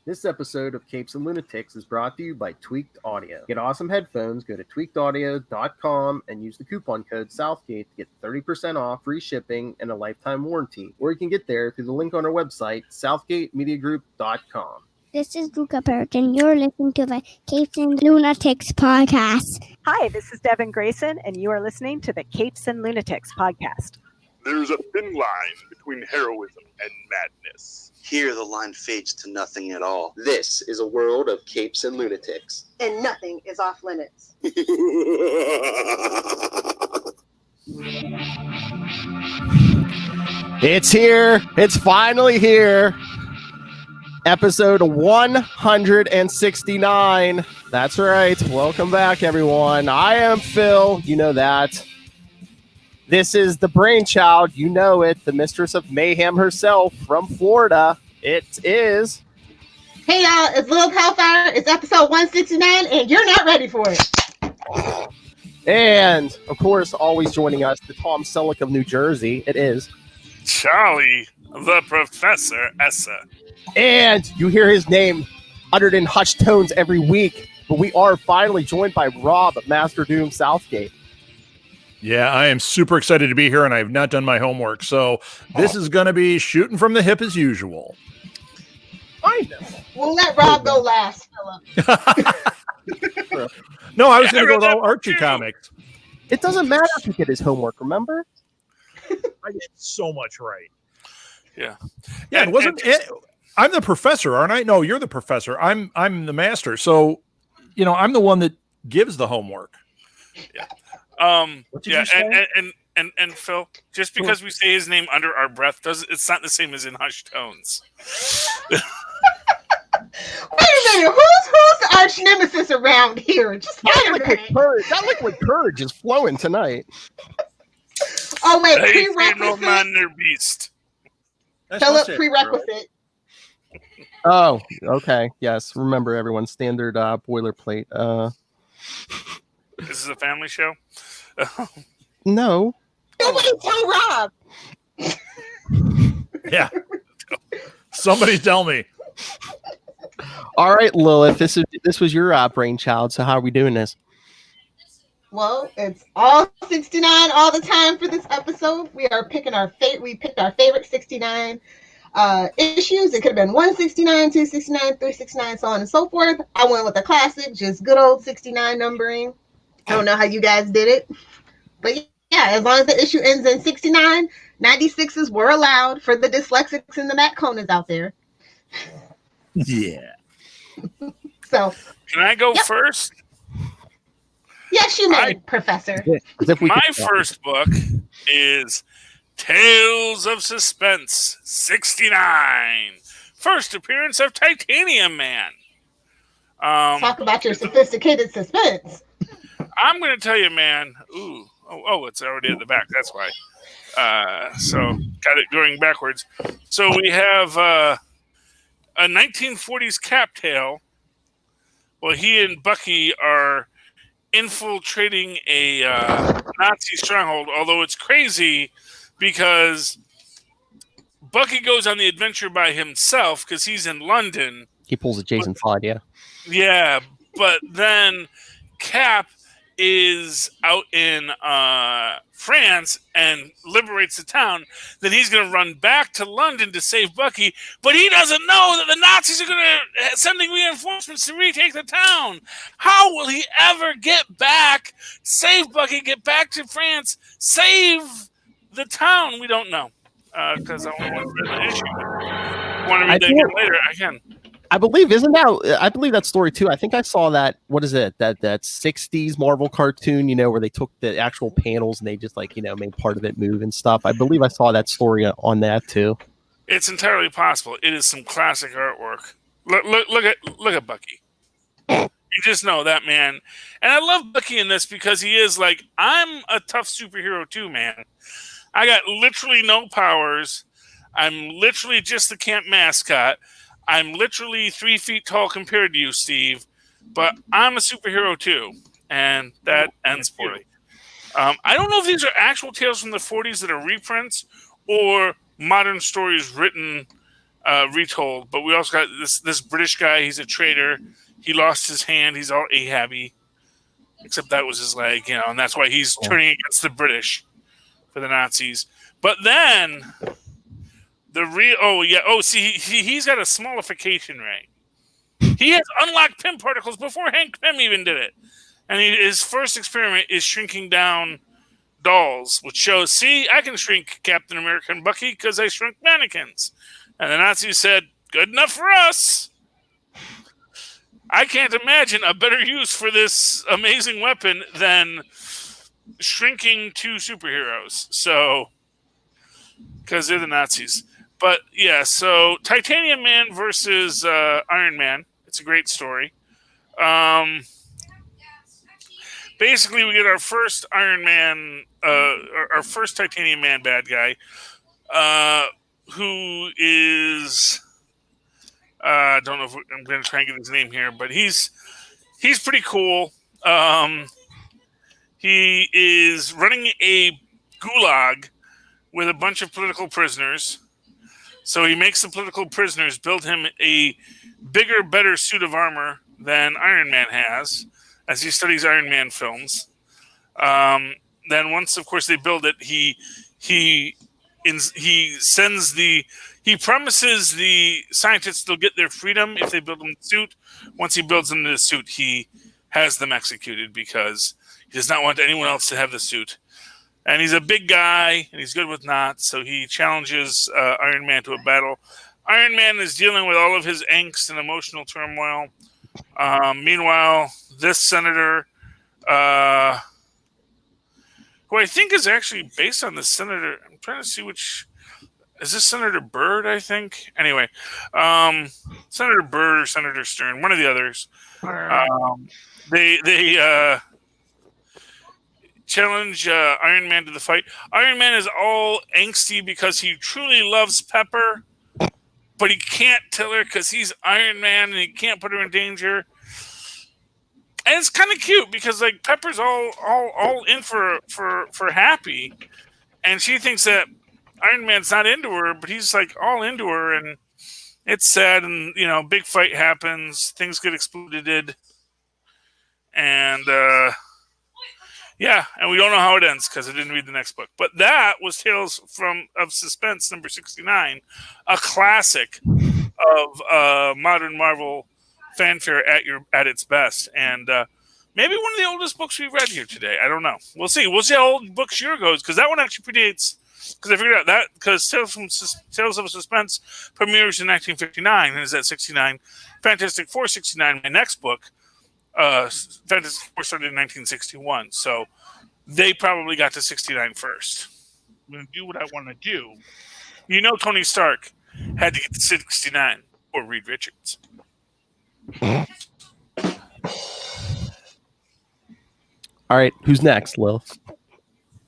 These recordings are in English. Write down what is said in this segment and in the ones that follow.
This episode of Capes and Lunatics is brought to you by Tweaked Audio. Get awesome headphones, go to tweakedaudio.com and use the coupon code Southgate to get 30% off, free shipping, and a lifetime warranty. Or you can get there through the link on our website, southgatemediagroup.com. This is Luca Bird, and you're listening to the Capes and Lunatics podcast. Hi, this is Devin Grayson, and you are listening to the Capes and Lunatics podcast. There's a thin line between heroism and madness. Here, the line fades to nothing at all. This is a world of Capes and Lunatics. And nothing is off limits. It's here. It's finally here. Episode 169. That's right. Welcome back, everyone. I am Phil. You know that. This is the brainchild. You know it. The mistress of mayhem herself from Florida. It is. Hey, y'all. It's Lil Hellfire. It's episode 169, and you're not ready for it. And, of course, always joining us, the Tom Selleck of New Jersey. It is Charlie, the Professor Essa. And you hear his name uttered in hushed tones every week. But we are finally joined by Rob, Master Doom Southgate. Yeah, I am super excited to be here, and I have not done my homework. So this is going to be shooting from the hip as usual. Kind of. We'll let Rob go last, Philip. No, I was going to go with all Archie comics. It doesn't matter if you get his homework, remember? I did so much right. Yeah. Yeah, it wasn't it. I'm the professor, aren't I? No, you're the professor. I'm the master. So, I'm the one that gives the homework. Yeah. What did you say? And Phil, just because we say his name under our breath it's not the same as in hushed tones. Wait a minute. Who's the arch nemesis around here? Just wait a minute. That liquid courage is flowing tonight. Oh, wait. Hey, no Prerequisite. man nor beast. Philip, prerequisite. Oh, okay. Yes. Remember, everyone, standard boilerplate. This is a family show? No. Nobody tell Rob. Yeah. Somebody tell me. All right, Lilith. This was your brainchild. So how are we doing this? Well, it's all 69 all the time for this episode. We picked our favorite 69 issues. It could have been 169, 269, 369, so on and so forth. I went with the classic, just good old 69 numbering. I don't know how you guys did it, but yeah, as long as the issue ends in 69, 96s were allowed for the dyslexics and the Matt Conans out there. Yeah. So, can I go first? Yes, you may, Professor. My first book is Tales of Suspense 69. First appearance of Titanium Man. Talk about your sophisticated suspense. I'm going to tell you, man. It's already at the back. That's why. So got it going backwards. So we have a 1940s Cap tale. Well, he and Bucky are infiltrating a Nazi stronghold, although it's crazy because Bucky goes on the adventure by himself because he's in London. He pulls a Jason Todd, yeah. Yeah, but then Cap is out in France and liberates the town. Then he's going to run back to London to save Bucky, but he doesn't know that the Nazis are going to sending reinforcements to retake the town. How will he ever get back, save Bucky, get back to France, save the town? We don't know because I want to read the issue. Want to read that again later? I can. I believe that story too. I think I saw that. What is it? That 60s Marvel cartoon, where they took the actual panels and they just made part of it move and stuff. I believe I saw that story on that too. It's entirely possible. It is some classic artwork. Look at Bucky. You just know that man. And I love Bucky in this because he is like, I'm a tough superhero too, man. I got literally no powers. I'm literally just the camp mascot. I'm literally 3 feet tall compared to you, Steve, but I'm a superhero too, and that ends poorly. I don't know if these are actual tales from the 40s that are reprints or modern stories written retold. But we also got this British guy. He's a traitor. He lost his hand. He's all Ahabby, except that was his leg, and that's why he's turning against the British for the Nazis. But then he's got a smallification ray. He has unlocked Pym particles before Hank Pym even did it. And his first experiment is shrinking down dolls, which shows, see, I can shrink Captain America and Bucky because I shrunk mannequins. And the Nazis said, good enough for us. I can't imagine a better use for this amazing weapon than shrinking two superheroes. So, because they're the Nazis. But, yeah, so Titanium Man versus Iron Man. It's a great story. Basically, we get our first Iron Man, our first Titanium Man bad guy, who is, I don't know if I'm going to try and get his name here, but he's pretty cool. He is running a gulag with a bunch of political prisoners. So he makes the political prisoners build him a bigger, better suit of armor than Iron Man has, as he studies Iron Man films. Then once, of course, they build it, he promises the scientists they'll get their freedom if they build him the suit. Once he builds them the suit, he has them executed because he does not want anyone else to have the suit. And he's a big guy, and he's good with knots, so he challenges Iron Man to a battle. Iron Man is dealing with all of his angst and emotional turmoil. Meanwhile, this senator, who I think is actually based on the senator, I'm trying to see which, is this Senator Byrd, I think? Anyway, Senator Byrd or Senator Stern, one of the others. They challenge Iron Man to the fight. Iron Man is all angsty because he truly loves Pepper, but he can't tell her because he's Iron Man and he can't put her in danger. And it's kind of cute because like Pepper's all in for Happy, and she thinks that Iron Man's not into her, but he's like all into her, and it's sad. And big fight happens, things get exploded, and yeah, and we don't know how it ends because I didn't read the next book. But that was Tales of Suspense number 69, a classic of modern Marvel fanfare at its best, and maybe one of the oldest books we read here today. I don't know. We'll see. We'll see how old book's year goes because that one actually predates. Because I figured out that because Tales of Suspense premieres in 1959 and is at 69. Fantastic Four 69. My next book. Fantastic Four started in 1961, so they probably got to 69 first. I'm going to do what I want to do. Tony Stark had to get to 69 or Reed Richards. All right, who's next, Lil?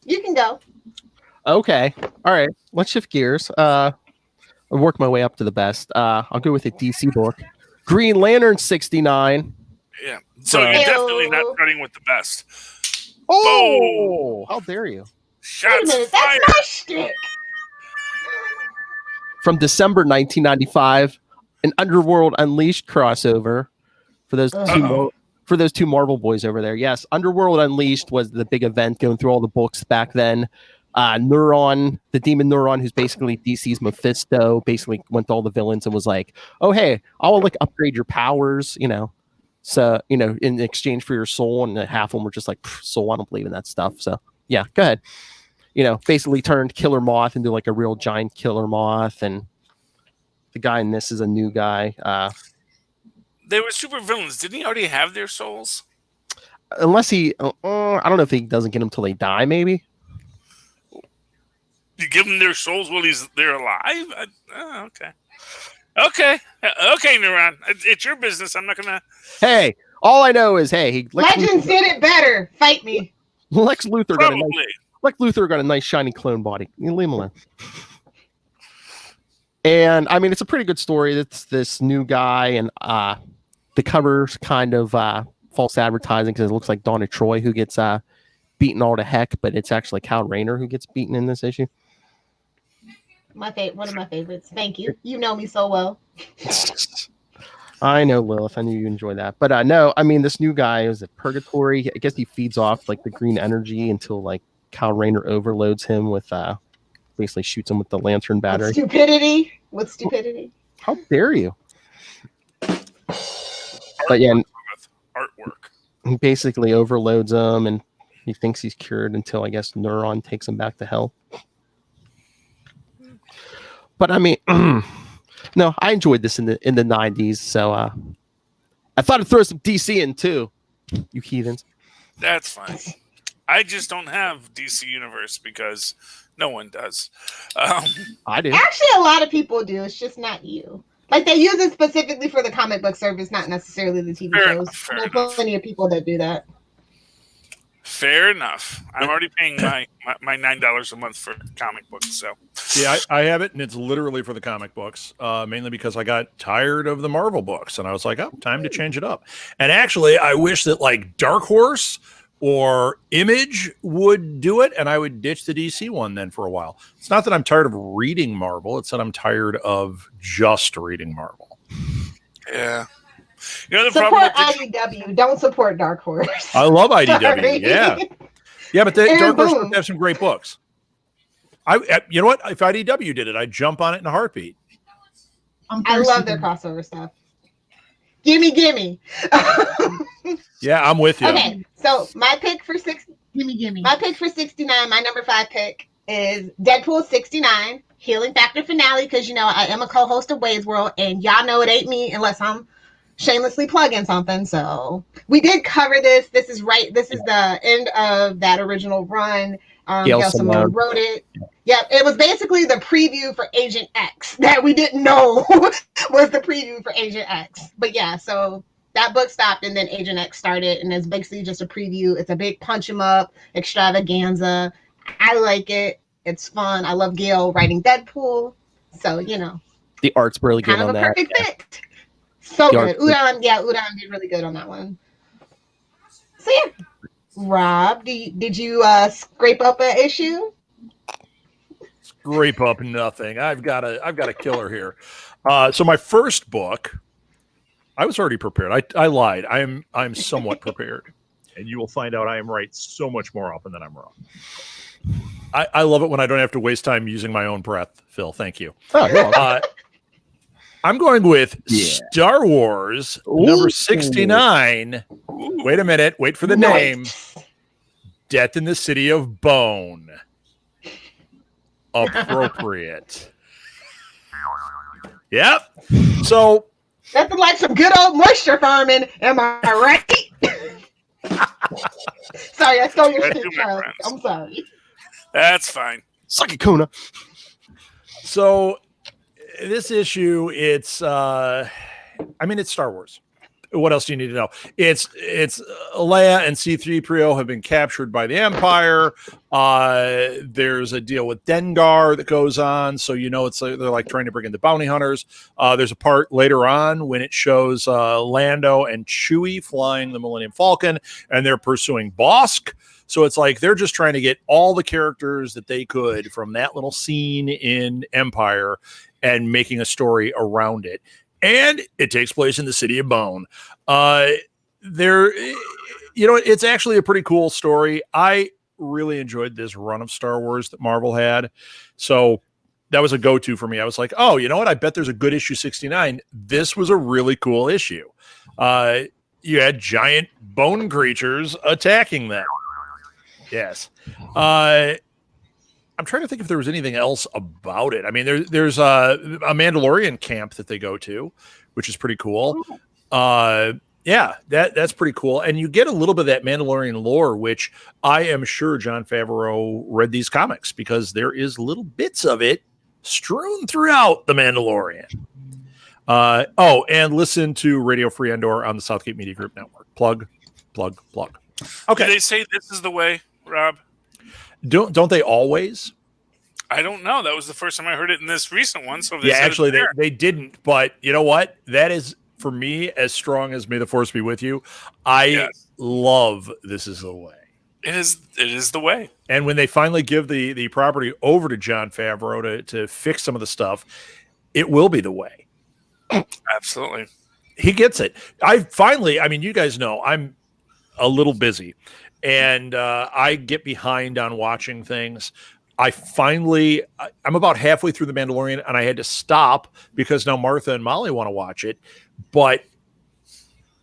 You can go. Okay, all right. Let's shift gears. I'll work my way up to the best. I'll go with a DC book, Green Lantern 69. Yeah. So you're definitely not starting with the best. Oh! How dare you? Shots Wait a minute, fired. that's my shtick. From December 1995, an Underworld Unleashed crossover for those two Marvel boys over there. Yes, Underworld Unleashed was the big event going through all the books back then. Neuron, the demon Neuron, who's basically DC's Mephisto, basically went to all the villains and was like, "Oh, hey, I'll upgrade your powers," So, in exchange for your soul, and half of them were just like, soul, I don't believe in that stuff. So, yeah, go ahead. Basically turned Killer Moth into like a real giant Killer Moth, and the guy in this is a new guy. They were super villains. Didn't he already have their souls? Unless he, I don't know if he doesn't get them till they die, maybe. You give them their souls while they're alive? Okay. Okay, Neuron. It's your business. I'm not gonna. Hey, all I know is, Legends did it better. Fight me. Lex Luthor Probably. got a nice shiny clone body. You leave him alone. And I mean, it's a pretty good story. It's this new guy, and the cover's kind of false advertising because it looks like Donna Troy who gets beaten all to heck, but it's actually Cal Rayner who gets beaten in this issue. One of my favorites. Thank you. You know me so well. I know, Lilith. I knew you enjoy that. But no, I mean, this new guy is at Purgatory. I guess he feeds off like the green energy until like Kyle Rayner overloads him with basically shoots him with the lantern battery. With stupidity. How dare you? But yeah, artwork. He basically overloads him and he thinks he's cured until I guess Neuron takes him back to hell. But I mean, no, I enjoyed this in the 90s, so I thought I'd throw some DC in too, you heathens. That's fine. I just don't have DC Universe because no one does. I do. Actually, a lot of people do. It's just not you. Like they use it specifically for the comic book service, not necessarily the TV shows. There's plenty of people that do that. Fair enough. I'm already paying my $9 a month for comic books. So yeah, I have it, and it's literally for the comic books, mainly because I got tired of the Marvel books, and I was like, oh, time to change it up. And actually, I wish that like Dark Horse or Image would do it, and I would ditch the DC one then for a while. It's not that I'm tired of reading Marvel; it's that I'm tired of just reading Marvel. Yeah. You know, support IDW. Don't support Dark Horse. I love IDW. Yeah, but Dark Horse would have some great books. You know what? If IDW did it, I'd jump on it in a heartbeat. I love their crossover stuff. Gimme. Yeah, I'm with you. Okay, so my pick for gimme. My pick for 69. My number 5 pick is Deadpool 69 Healing Factor finale because you know I am a co-host of Wade's World, and y'all know it ain't me unless I'm shamelessly plugging something. So we did cover this. This is the end of that original run. Gail Simone wrote it. Yeah, it was basically the preview for Agent X that we didn't know was the preview for Agent X. But yeah, so that book stopped and then Agent X started, and it's basically just a preview. It's a big punch 'em up extravaganza. I like it. It's fun. I love Gail writing Deadpool. So, you know. The art's really good on that. Perfect fit. So good. Udon did really good on that one. So yeah. Rob, did you scrape up an issue? Scrape up nothing. I've got a killer here. So my first book, I was already prepared. I lied. I'm somewhat prepared. And you will find out I am right so much more often than I'm wrong. I love it when I don't have to waste time using my own breath, Phil. Thank you. I'm going with Star Wars number 69. Wait a minute. Wait for the name. Death in the City of Bone. Appropriate. Yep. So nothing like some good old moisture farming. Am I right? Sorry, I stole your shit, Charlie. I'm sorry. That's fine. Suck it, Kuna. So this issue, it's Star Wars. What else do you need to know? It's Leia and C-3PO have been captured by the Empire. There's a deal with Dengar that goes on, so you know they're like trying to bring in the bounty hunters. There's a part later on when it shows Lando and Chewie flying the Millennium Falcon, and they're pursuing Bosk. So it's like they're just trying to get all the characters that they could from that little scene in Empire and making a story around it. And it takes place in the City of Bone. It's actually a pretty cool story. I really enjoyed this run of Star Wars that Marvel had. So that was a go-to for me. I was like, oh, you know what? I bet there's a good issue 69. This was a really cool issue. You had giant bone creatures attacking them. Yes. I'm trying to think if there was anything else about it. I mean, there's a Mandalorian camp that they go to, which is pretty cool. Yeah, that's pretty cool. And you get a little bit of that Mandalorian lore, which I am sure Jon Favreau read these comics because there is little bits of it strewn throughout the Mandalorian. And listen to Radio Free Endor on the Southgate Media Group Network. Plug. Okay. Do they say this is the way, Rob? Don't they always? I don't know. That was the first time I heard it in this recent one. So actually, they didn't. But you know what? That is, for me, as strong as May the Force be with you. I love This Is the Way. It is the way. And when they finally give the property over to Jon Favreau to fix some of the stuff, it will be the way. Absolutely. He gets it. You guys know I'm a little busy, and I get behind on watching things. I'm about halfway through The Mandalorian, and I had to stop because now Martha and Molly want to watch it. But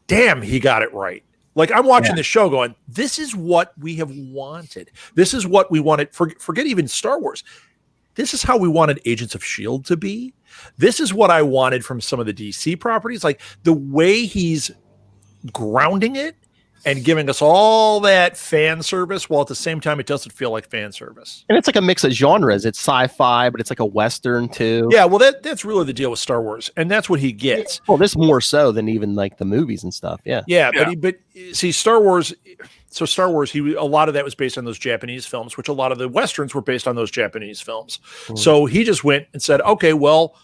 damn, he got it right. Like, I'm watching the show going, this is what we have wanted. This is what we wanted. Forget even Star Wars. This is how we wanted Agents of S.H.I.E.L.D. to be. This is what I wanted from some of the DC properties. Like, the way he's grounding it and giving us all that fan service, while at the same time it doesn't feel like fan service. And it's like a mix of genres. It's sci-fi, but it's like a Western too. Yeah, well, that's really the deal with Star Wars, and that's what he gets. Well, this more so than even like the movies and stuff. Yeah. Yeah, but see, Star Wars. So Star Wars, a lot of that was based on those Japanese films, which a lot of the Westerns were based on those Japanese films. So he just went and said, okay, well,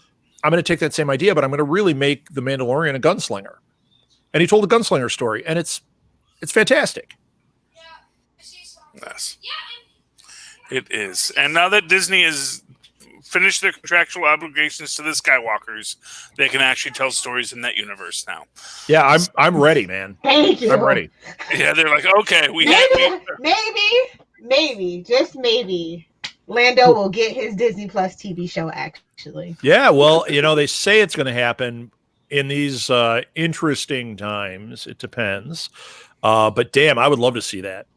I'm going to take that same idea, but I'm going to really make the Mandalorian a gunslinger. And he told a gunslinger story, and it's fantastic. Yes, it is. And now that Disney has finished their contractual obligations to the Skywalkers, they can actually tell stories in that universe now. Yeah, I'm ready, man. Thank you. I'm ready. Yeah, they're like, okay, maybe, just maybe, Lando will get his Disney Plus TV show. Actually, Yeah, well, they say it's going to happen in these interesting times. It depends. But damn, I would love to see that.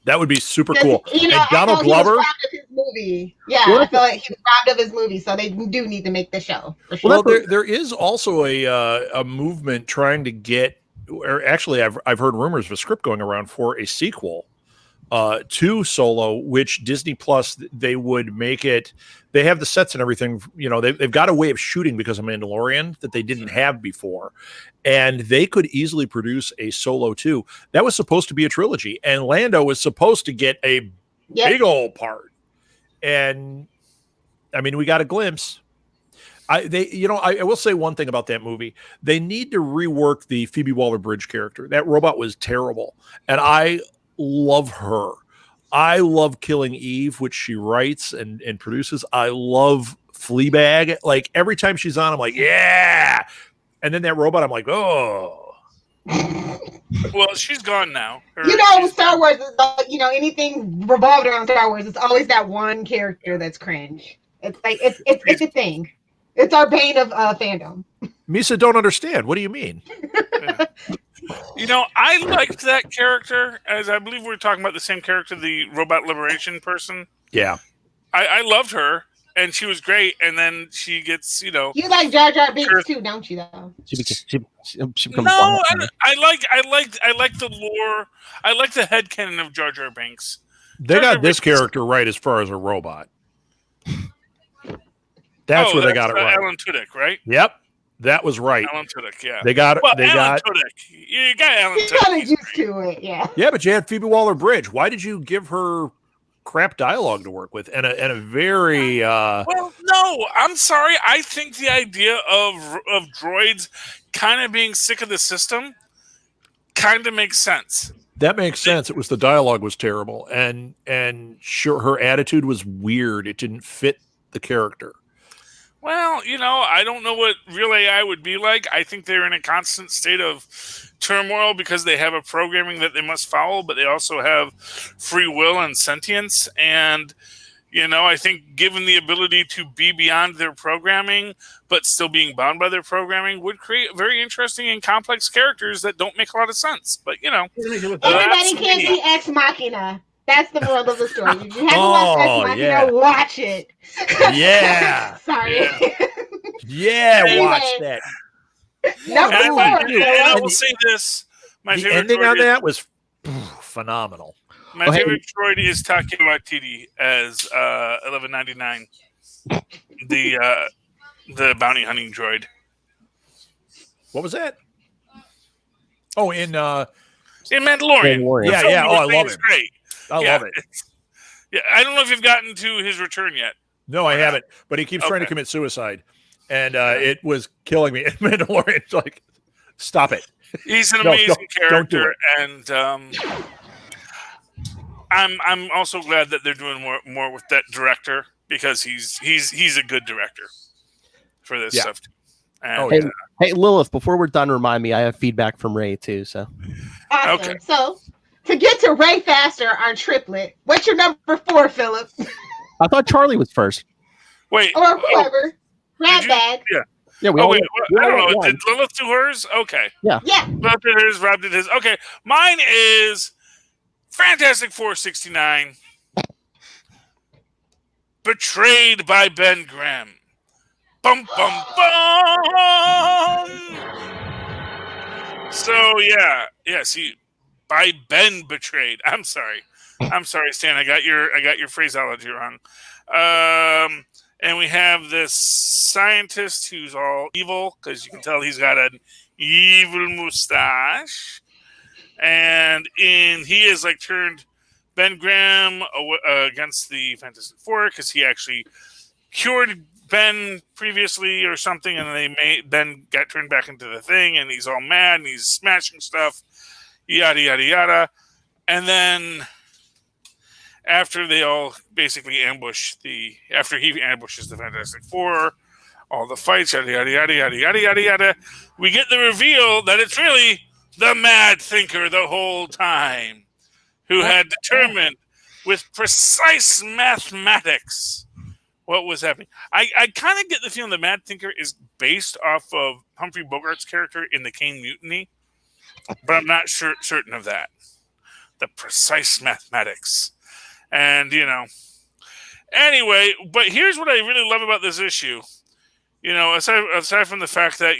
That would be super cool. And Donald Glover. He was robbed of his movie. Yeah, I feel like he was robbed of his movie, so they do need to make the show. For sure. Well, there is also a movement trying to get, or actually, I've heard rumors of a script going around for a sequel to Solo, which Disney Plus, they would make it. They have the sets and everything. They've got a way of shooting because of Mandalorian that they didn't have before, and they could easily produce a Solo 2. That was supposed to be a trilogy, and Lando was supposed to get a big old part. And I mean, we got a glimpse. I will say one thing about that movie. They need to rework the Phoebe Waller-Bridge character. That robot was terrible, and I love her. I love Killing Eve, which she writes and produces. I love Fleabag. Like, every time she's on, I'm like, yeah. And then that robot, I'm like, oh. Well, she's gone now. Star Wars is anything revolved around Star Wars. It's always that one character that's cringe. It's like it's a thing. It's our bane of fandom. Misa don't understand. What do you mean? I liked that character, as I believe we were talking about the same character, the robot liberation person. Yeah. I loved her, and she was great, and then she gets, You like Jar Jar Binks too, don't you, though? She becomes No, I like the lore. I like the headcanon of Jar Jar Binks. They got this character right as far as a robot. That's where they got it right. Alan Tudyk, right? Yep. That was right. Alan Tudyk, yeah. Alan Tudyk. You got Alan Tudyk. Kind of used to it, yeah. Yeah, but you had Phoebe Waller-Bridge. Why did you give her crap dialogue to work with and a very Well, no, I'm sorry. I think the idea of droids kind of being sick of the system kind of makes sense. That makes sense. It was the dialogue was terrible, and sure, her attitude was weird. It didn't fit the character. Well, I don't know what real AI would be like. I think they're in a constant state of turmoil because they have a programming that they must follow, but they also have free will and sentience. And, I think given the ability to be beyond their programming, but still being bound by their programming, would create very interesting and complex characters that don't make a lot of sense. But, everybody can't be Ex Machina. That's the moral of the story. If you haven't watched Ex Machina, watch it. Yeah. Sorry. Yeah, watch that. And I will say this. My the favorite ending on that was phenomenal. My favorite droid is Taika Waititi as 1199, the bounty hunting droid. What was that? Oh, in Mandalorian. Yeah. Oh, I love it. Great. I love it. Yeah, I don't know if you've gotten to his return yet. No, I haven't. But he keeps trying to commit suicide, and it was killing me. Mandalorian's like, stop it. He's an amazing character, and I'm also glad that they're doing more with that director because he's a good director for this stuff. And, Hey, Lilith, before we're done, remind me, I have feedback from Ray too. So Awesome. Okay. So to get to Ray faster, our triplet. What's your number 4, Philip? I thought Charlie was first. wait, Or whoever. Grab bag. Yeah, we Oh all. wait, we I all don't know. won. Did Lilith do hers? Okay. Yeah. Lilith did hers. Rob did his. Okay, mine is Fantastic Four 69. Betrayed by Ben Grimm. Bum bum bum. So yeah. See, by Ben betrayed. I'm sorry, Stan. I got your phraseology wrong. And we have this scientist who's all evil because you can tell he's got an evil mustache, and he is like turned Ben Grimm against the Fantastic Four because he actually cured Ben previously or something, and Ben got turned back into the Thing, and he's all mad and he's smashing stuff, yada yada yada, and then after they all basically after he ambushes the Fantastic Four, all the fights, yada yada yada yada yada yada yada, we get the reveal that it's really the Mad Thinker the whole time, who had determined with precise mathematics what was happening. I kind of get the feeling the Mad Thinker is based off of Humphrey Bogart's character in the Kane Mutiny, but I'm not certain of that. The precise mathematics. And, anyway, but here's what I really love about this issue. Aside from the fact that,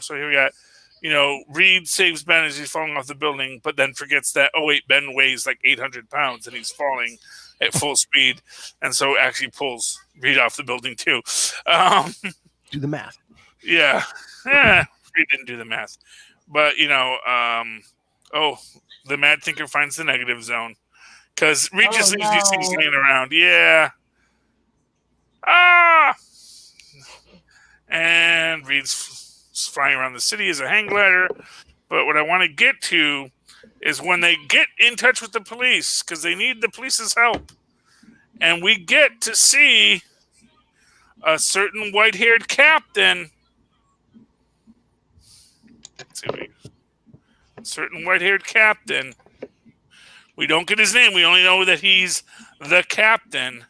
so here we got, Reed saves Ben as he's falling off the building, but then forgets that, Ben weighs like 800 pounds and he's falling at full speed. And so actually pulls Reed off the building too. Do the math. Yeah. Reed didn't do the math. But, the Mad Thinker finds the negative zone. Because Reed just leaves these things laying around. Yeah. And Reed's flying around the city as a hang glider. But what I want to get to is when they get in touch with the police, because they need the police's help. And we get to see a certain white-haired captain. Let's see. Certain white-haired captain. We don't get his name. We only know that he's the captain.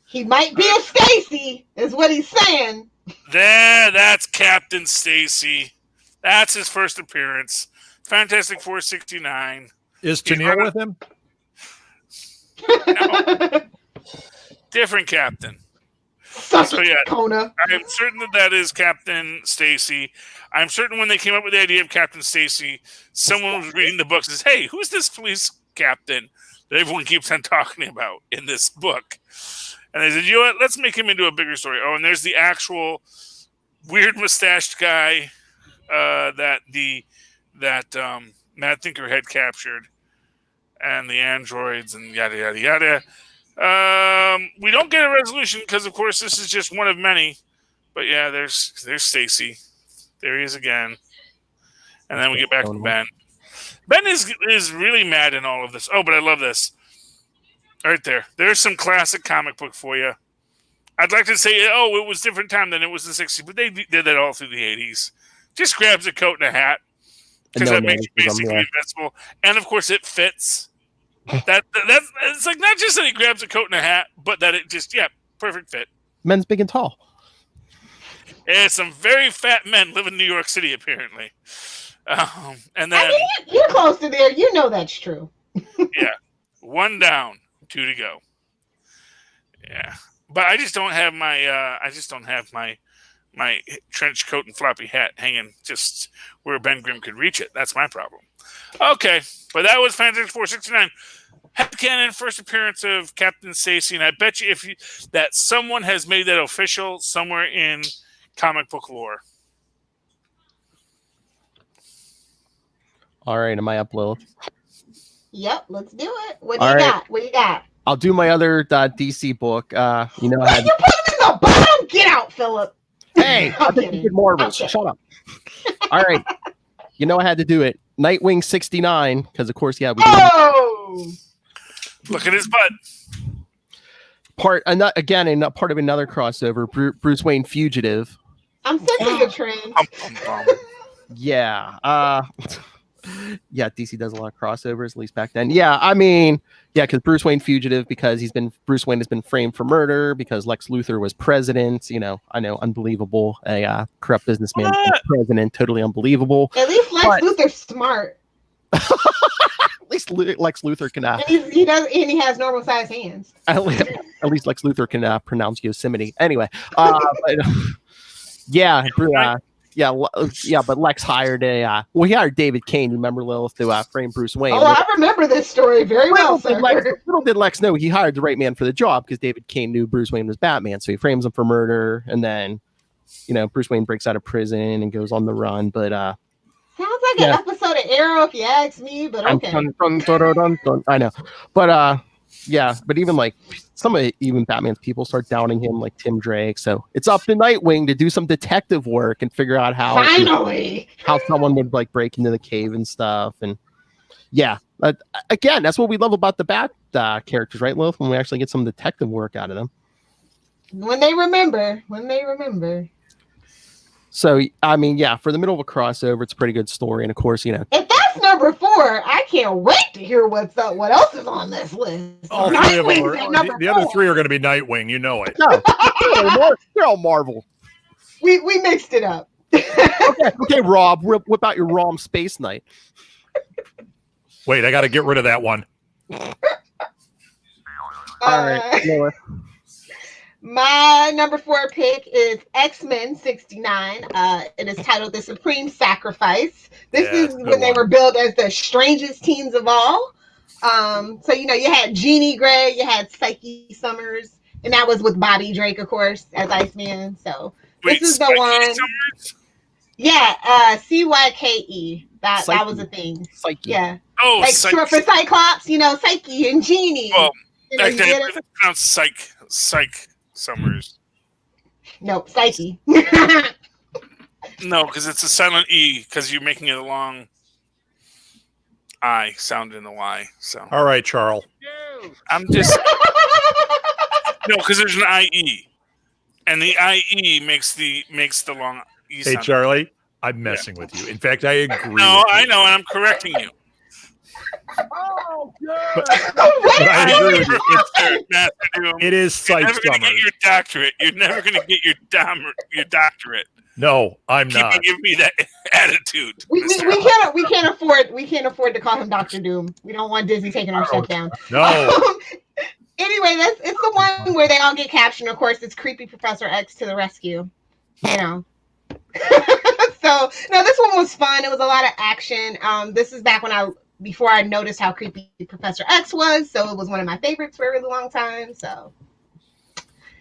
He might be a Stacy, is what he's saying. That's Captain Stacy. That's his first appearance. Fantastic Four 69. Is Tennille with him? No. Different captain. So yeah, Kona. I am certain that is Captain Stacy. I'm certain when they came up with the idea of Captain Stacy, someone was reading the book and says, "Hey, who's this police captain that everyone keeps on talking about in this book?" And they said, "You know what? Let's make him into a bigger story." Oh, and there's the actual weird mustached guy that Mad Thinker had captured, and the androids and yada yada yada. We don't get a resolution because, of course, this is just one of many. But yeah, there's Stacy. There he is again. And then we get back to Ben. Ben is really mad in all of this. Oh, but I love this. Right there. There's some classic comic book for you. I'd like to say, it was a different time than it was in the 60s, but they did that all through the 80s. Just grabs a coat and a hat because that makes you basically invincible. And, of course, it fits. That's it's like not just that he grabs a coat and a hat, but that it just, perfect fit. Men's big and tall. And some very fat men live in New York City, apparently. And then you're close to there. You know that's true. Yeah, 1 down, 2 to go. Yeah, but I just don't have my my trench coat and floppy hat hanging just where Ben Grimm could reach it. That's my problem. Okay, but that was Fantastic Four 69. Headcanon, first appearance of Captain Stacy, and I bet you that someone has made that official somewhere in comic book lore. All right, am I up, Lilith? Yep, let's do it. What do you got? What do you got? I'll do my other DC book. I had... You're putting him in the bottom. Get out, Philip. Hey, I think you did Marvel. So shut up. All right, I had to do it. Nightwing 69, because of course, we Look at his butt. Part of another crossover. Bruce Wayne Fugitive. I'm sensing a trend. Yeah. Yeah, DC does a lot of crossovers, at least back then. Yeah, I mean, yeah, because Bruce Wayne Fugitive, because Bruce Wayne has been framed for murder, because Lex Luthor was president. You know, I know, unbelievable. A corrupt businessman president, totally unbelievable. At least Lex Luthor's smart. At least Lex Luthor can. And he has normal sized hands. At least Lex Luthor can pronounce Yosemite. Anyway, yeah, but Lex hired he hired David Kane. Remember, Lilith, to frame Bruce Wayne. Oh, I remember this story very well, sir. Little did Lex know he hired the right man for the job, because David Kane knew Bruce Wayne was Batman, so he frames him for murder, and then, Bruce Wayne breaks out of prison and goes on the run. But sounds like an episode of Arrow, if you ask me. But okay, I know, but yeah, but even like some of Batman's people start doubting him, like Tim Drake. So it's up to Nightwing to do some detective work and figure out how someone would like break into the cave and stuff. And yeah, again, that's what we love about the Bat characters, right, Lilith? When we actually get some detective work out of them. When they remember. So, I mean, yeah, for the middle of a crossover, it's a pretty good story. And of course, if that's number 4, I can't wait to hear what else is on this list. All three of them the other 3 are going to be Nightwing. You know it. No, they're all Marvel. We mixed it up. Okay, Rob, whip out your ROM Space Knight. Wait, I got to get rid of that one. All right, Lilith. My number 4 pick is X-Men 69. It is titled The Supreme Sacrifice. This is when they were billed as the strangest teens of all. So, you had Jeannie Gray, you had Psyche Summers, and that was with Bobby Drake, of course, as Iceman. So this is the one. Summers? Yeah, CYKE. That was a thing. Psyche. Yeah. Oh, like short for Cyclops, Psyche and Jeannie. Well, it's pronounced Psych Summers. Nope, Psyche. No, because it's a silent E, because you're making it a long I sound in the Y. So. All right, Charles. I'm just because there's an IE, and the IE makes the long E sound. Hey, Charlie, I'm messing with you. In fact, I agree. No, I know, and I'm correcting you. Oh, good. But I agree with you. It is Psych Summers. You're never going to get your doctorate. You're never going to get your doctorate. No, I'm not. Give me that attitude. We can't afford to call him Dr. Doom. We don't want Disney taking our stuff down. No. Anyway, it's the one where they all get captured. Of course, it's creepy Professor X to the rescue. So no, this one was fun. It was a lot of action. This is back before I noticed how creepy Professor X was, so it was one of my favorites for a really long time. So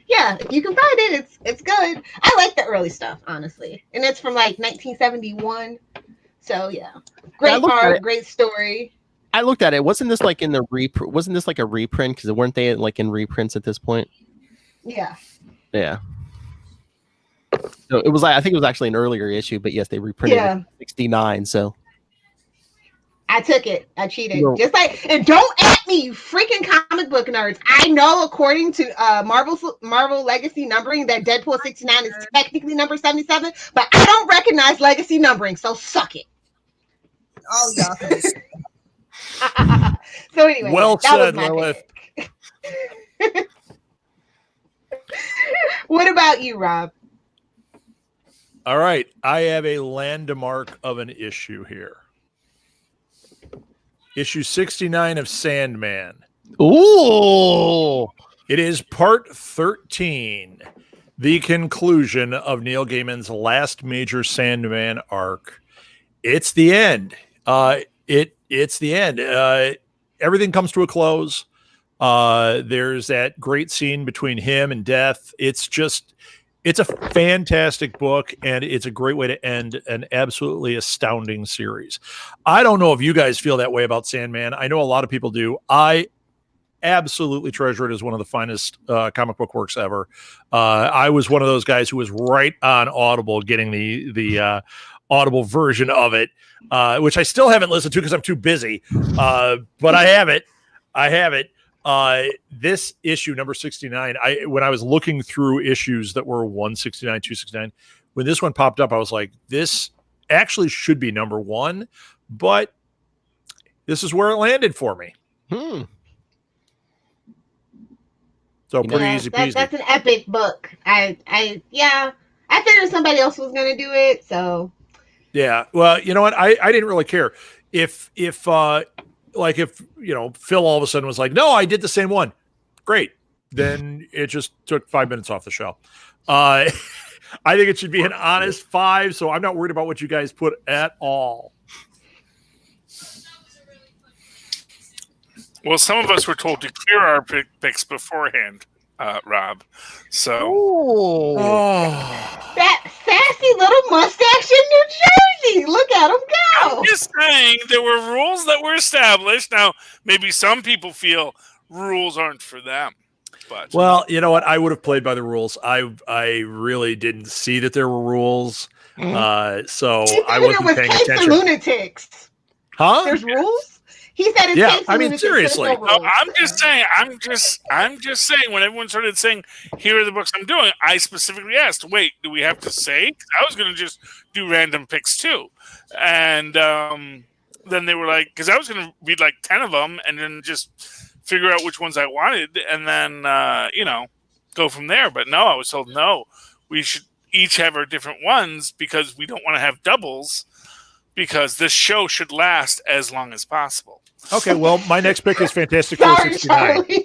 yeah, if you can find it, it's good. I like the early stuff, honestly, and it's from like 1971. So yeah, great art, great story. I looked at it. Wasn't this like in the Wasn't this like a reprint? Because weren't they like in reprints at this point? Yeah. Yeah. So it was I think it was actually an earlier issue, but yes, they reprinted it in 69. So I took it. I cheated. And don't at me, you freaking comic book nerds. I know according to Marvel Legacy numbering that Deadpool 69 is technically number 77, but I don't recognize Legacy numbering, so suck it. Oh, yeah. So anyway, well said, Lilith. What about you, Rob? All right, I have a landmark of an issue here. Issue 69 of Sandman. Ooh! It is part 13, the conclusion of Neil Gaiman's last major Sandman arc. It's the end. It's the end. Everything comes to a close. There's that great scene between him and Death. It's a fantastic book, and it's a great way to end an absolutely astounding series. I don't know if you guys feel that way about Sandman. I know a lot of people do. I absolutely treasure it as one of the finest comic book works ever. I was one of those guys who was right on Audible getting the Audible version of it, which I still haven't listened to because I'm too busy. But I have it. This issue, number 69, when I was looking through issues that were 169, 269, when this one popped up, I was like, this actually should be number 1, but this is where it landed for me. So pretty easy peasy. That's an epic book. I figured somebody else was going to do it, so. Yeah. Well, you know what? I didn't really care if Phil all of a sudden was like, no, I did the same one. Great. Then it just took 5 minutes off the show. I think it should be an honest 5. So I'm not worried about what you guys put at all. Well, some of us were told to clear our picks beforehand, Rob. So, that sassy little mustache in New Jersey. Look at him go. I'm just saying there were rules that were established. Now, maybe some people feel rules aren't for them. But well, you know what? I would have played by the rules. I really didn't see that there were rules, so I wasn't paying attention. Lunatics. Huh? There's rules. He said it's yeah. I mean, seriously. No, I'm just saying. I'm just saying. When everyone started saying, "Here are the books I'm doing," I specifically asked, "Wait, do we have to say?" I was going to just do random picks too, and then they were like, because I was going to read like 10 of them, and then just figure out which ones I wanted, and then go from there. But no, I was told no, we should each have our different ones because we don't want to have doubles, because this show should last as long as possible. Okay, well, my next pick is Fantastic Four 69. You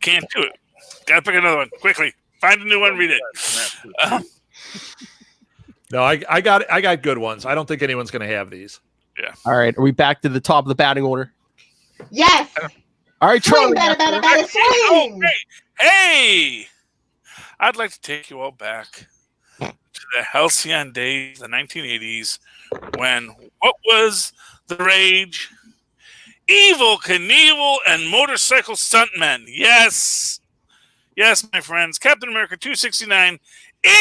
can't do it. Gotta pick another one quickly. Find a new one. Read it. No, I got good ones. I don't think anyone's going to have these. Yeah. All right. Are we back to the top of the batting order? Yes. All right, Swing, Charlie. better, swing. Hey, I'd like to take you all back to the halcyon days, the 1980s, when what was the rage? Evel Knievel and motorcycle stuntmen. Yes, my friends. Captain America 269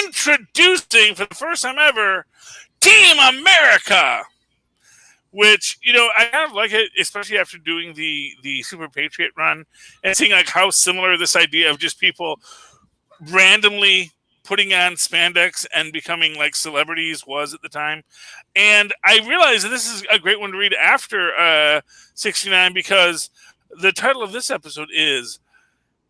introducing for the first time ever Team America, which, I kind of like it, especially after doing the Super Patriot run and seeing like how similar this idea of just people randomly putting on spandex and becoming like celebrities was at the time. And I realized that this is a great one to read after 69, because the title of this episode is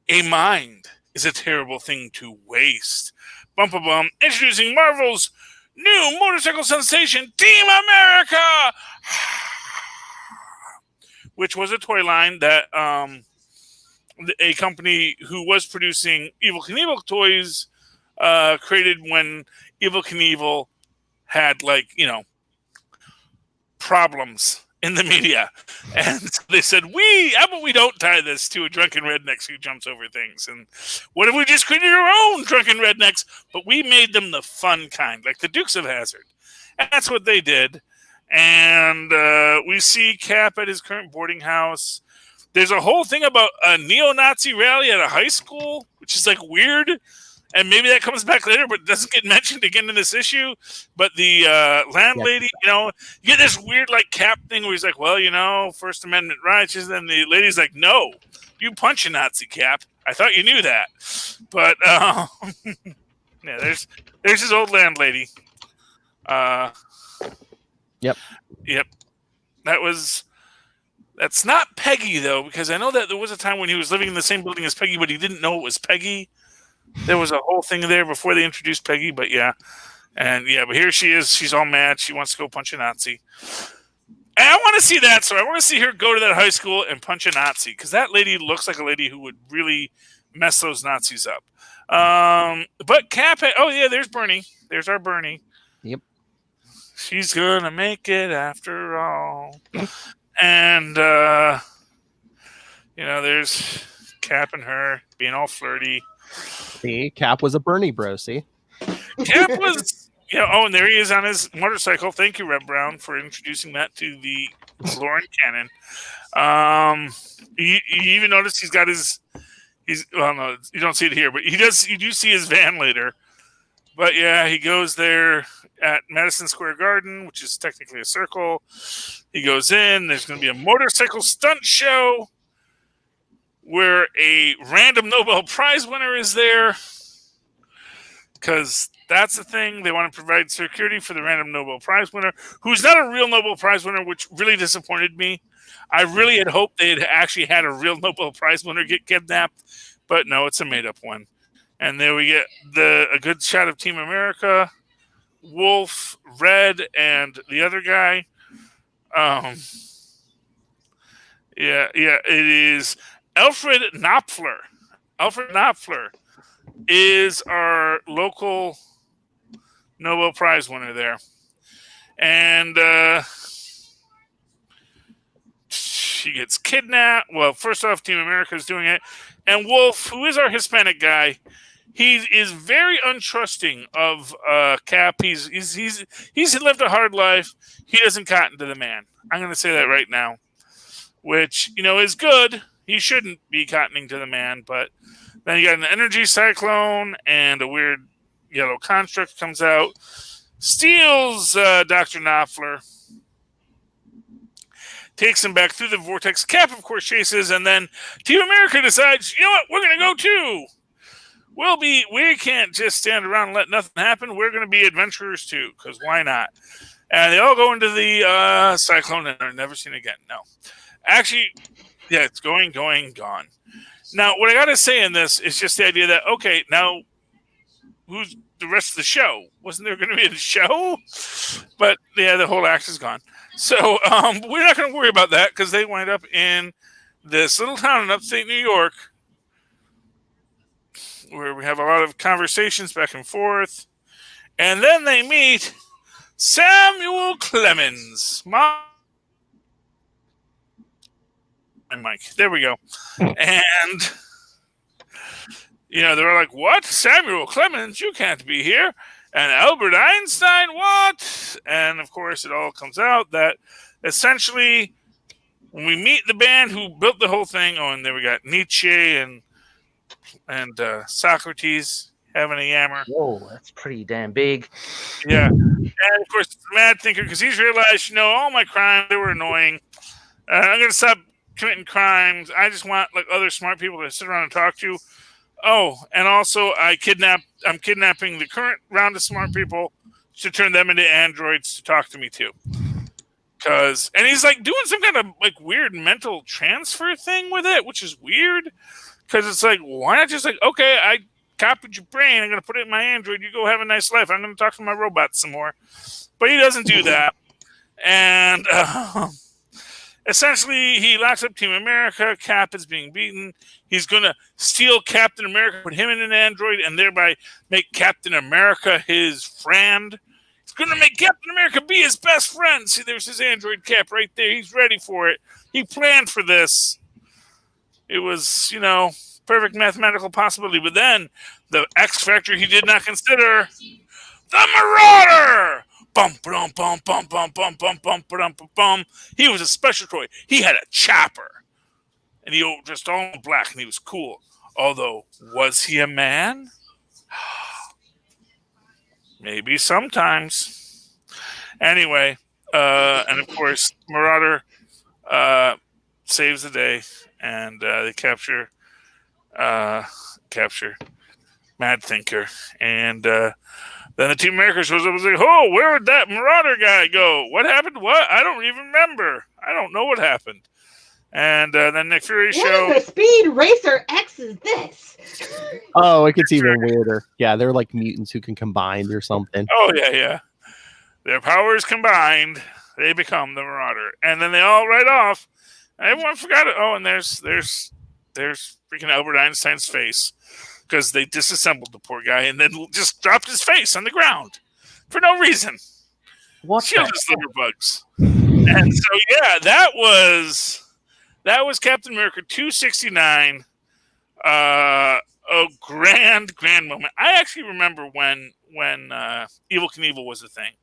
A Mind is a Terrible Thing to Waste. Bum, bum, bum. Introducing Marvel's new motorcycle sensation, Team America, which was a toy line that a company who was producing Evel Knievel toys created when Evel Knievel had, problems in the media. And they said, how about we don't tie this to a drunken redneck who jumps over things? And what if we just created our own drunken rednecks, but we made them the fun kind, like the Dukes of Hazzard? And that's what they did. And we see Cap at his current boarding house. There's a whole thing about a neo-Nazi rally at a high school, which is weird. And maybe that comes back later, but doesn't get mentioned again in this issue. But the landlady, you get this weird Cap thing where he's like, well, First Amendment rights. And then the lady's like, no, you punch a Nazi, Cap. I thought you knew that. But yeah, there's his old landlady. Yep. That's not Peggy, though, because I know that there was a time when he was living in the same building as Peggy, but he didn't know it was Peggy. There was a whole thing there before they introduced Peggy, but yeah. And yeah, but here she is. She's all mad. She wants to go punch a Nazi. And I want to see that, so I want to see her go to that high school and punch a Nazi, because that lady looks like a lady who would really mess those Nazis up. But Cap, there's Bernie. There's our Bernie. Yep. She's going to make it after all. And, there's Cap and her being all flirty. See, Cap was a Bernie bro, see? Cap was, and there he is on his motorcycle. Thank you, Reb Brown, for introducing that to the Lauren canon. You even notice he's got no, you don't see it here, but you do see his van later. But yeah, he goes there at Madison Square Garden, which is technically a circle. He goes in. There's going to be a motorcycle stunt show where a random Nobel Prize winner is there, because that's the thing. They want to provide security for the random Nobel Prize winner, who's not a real Nobel Prize winner, which really disappointed me. I really had hoped they had actually had a real Nobel Prize winner get kidnapped, but no, it's a made-up one. And there we get a good shot of Team America, Wolf, Red, and the other guy. Yeah, it is Alfred Knopfler. Alfred Knopfler is our local Nobel Prize winner there. And she gets kidnapped. Well, first off, Team America is doing it. And Wolf, who is our Hispanic guy, he is very untrusting of Cap. He's lived a hard life. He doesn't cotton to the man. I'm going to say that right now, which, is good. He shouldn't be cottoning to the man, but then you got an energy cyclone and a weird yellow construct comes out, steals Dr. Knopfler, takes him back through the vortex. Cap, of course, chases, and then Team America decides, you know what, we're going to go too. We can't just stand around and let nothing happen. We're going to be adventurers too, because why not? And they all go into the cyclone and are never seen again. No. Actually, yeah, it's going, gone. Now, what I got to say in this is just the idea that, okay, now who's the rest of the show? Wasn't there going to be a show? But, yeah, the whole act is gone. So we're not going to worry about that because they wind up in this little town in upstate New York where we have a lot of conversations back and forth. And then they meet Samuel Clemens. Mike. There we go. And, they're like, what? Samuel Clemens? You can't be here. And Albert Einstein? What? And, of course, it all comes out that essentially when we meet the band who built the whole thing, and there we got Nietzsche and Socrates having a yammer. Whoa, that's pretty damn big. Yeah. And, of course, the mad thinker, because he's realized, all my crimes, they were annoying. I'm going to stop committing crimes. I just want other smart people to sit around and talk to. Oh, and also I'm kidnapping the current round of smart people to turn them into androids to talk to me too. And he's doing some kind of weird mental transfer thing with it, which is weird. Because it's why not just okay, I copied your brain, I'm going to put it in my android, you go have a nice life, I'm going to talk to my robot some more. But he doesn't do that. And essentially, he locks up Team America. Cap is being beaten. He's going to steal Captain America, put him in an android, and thereby make Captain America his friend. He's going to make Captain America be his best friend. See, there's his android Cap right there. He's ready for it. He planned for this. It was, perfect mathematical possibility. But then, the X factor he did not consider, the Marauder! Bum, bum, bum, bum, bum, bum, bum, bum, bum, bum. He was a special toy. He had a chopper. And he was just all black, and he was cool. Although, was he a man? Maybe sometimes. Anyway, and of course, Marauder saves the day, and they capture Mad Thinker, and then the Team America shows up and is oh, where did that Marauder guy go? What happened? What? I don't even remember. I don't know what happened. And then Nick Fury show. What is the Speed Racer X is this? Oh, it gets even weirder. Yeah, they're like mutants who can combine or something. Oh, yeah. Their powers combined, they become the Marauder. And then they all ride off. Everyone forgot it. Oh, and there's freaking Albert Einstein's face. Because they disassembled the poor guy and then just dropped his face on the ground for no reason. Shield his liver bugs. And so, yeah, that was Captain America 269. A grand moment. I actually remember when Evel Knievel was a thing.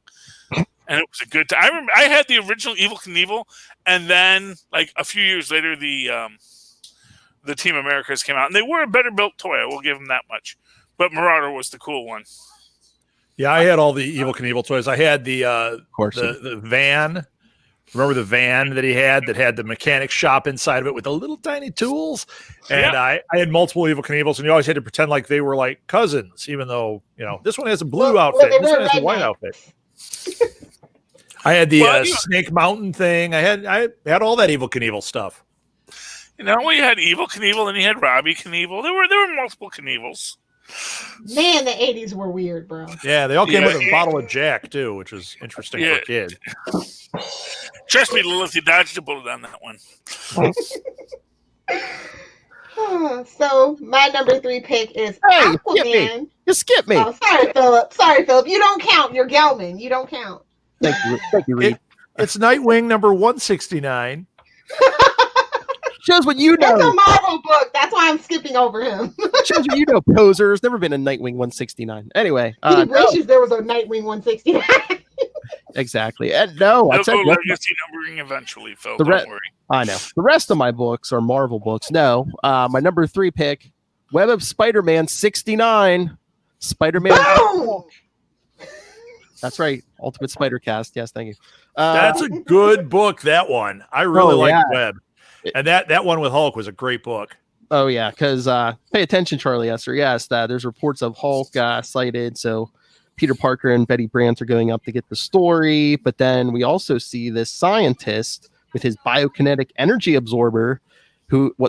And it was a good time. I had the original Evel Knievel, and then a few years later the Team Americas came out, and they were a better built toy. I will give them that much. But Marauder was the cool one. Yeah, I had all the Evil Knievel toys. I had the course. the van. Remember the van that he had that had the mechanic shop inside of it with the little tiny tools? And I had multiple Evil Knievels, and you always had to pretend like they were like cousins, even though, this one has a blue outfit, they this were one has a white outfit. I had the Snake Mountain thing. I had all that Evil Knievel stuff. We had Evil Knievel and you had Robbie Knievel. There were multiple Knievels. Man, the 80s were weird, bro. Yeah, they all came with a bottle of Jack, too, which is interesting for kids. Trust me, Lilith, you dodged a bullet on that one. So, my number 3 pick is Aquaman. You skipped me. Oh, sorry, Philip. Sorry, Philip. You don't count. You're Gelman. You don't count. Thank you, Reed. It's Nightwing number 169. Shows what you know. That's a Marvel book. That's why I'm skipping over him. Shows what you know, posers. Never been a Nightwing 169. Anyway. He wishes there was a Nightwing 169. Exactly. And no, I said legacy numbering eventually, Phil. Don't worry. I know. The rest of my books are Marvel books. No. My number 3 pick, Web of Spider-Man 69. Spider-Man. Boom! That's right. Ultimate Spider Cast. Yes, thank you. That's a good book, that one. I really like Web. And that one with Hulk was a great book. Oh, yeah, because pay attention, Charlie Esser. Yes, there's reports of Hulk cited. So Peter Parker and Betty Brant are going up to get the story. But then we also see this scientist with his biokinetic energy absorber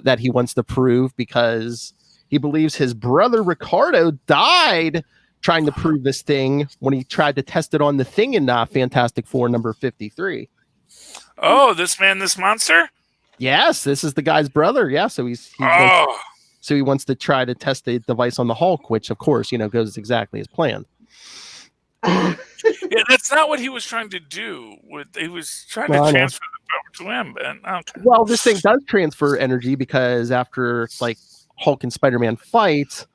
that he wants to prove because he believes his brother Ricardo died trying to prove this thing when he tried to test it on the Thing in Fantastic Four number 53. Oh, this man, this monster? Yes, this is the guy's brother. Yeah, so he wants to try to test the device on the Hulk, which of course, goes exactly as planned. Yeah, that's not what he was trying to do. He was trying to transfer the power to him. Okay. Well, this thing does transfer energy because after Hulk and Spider-Man fight,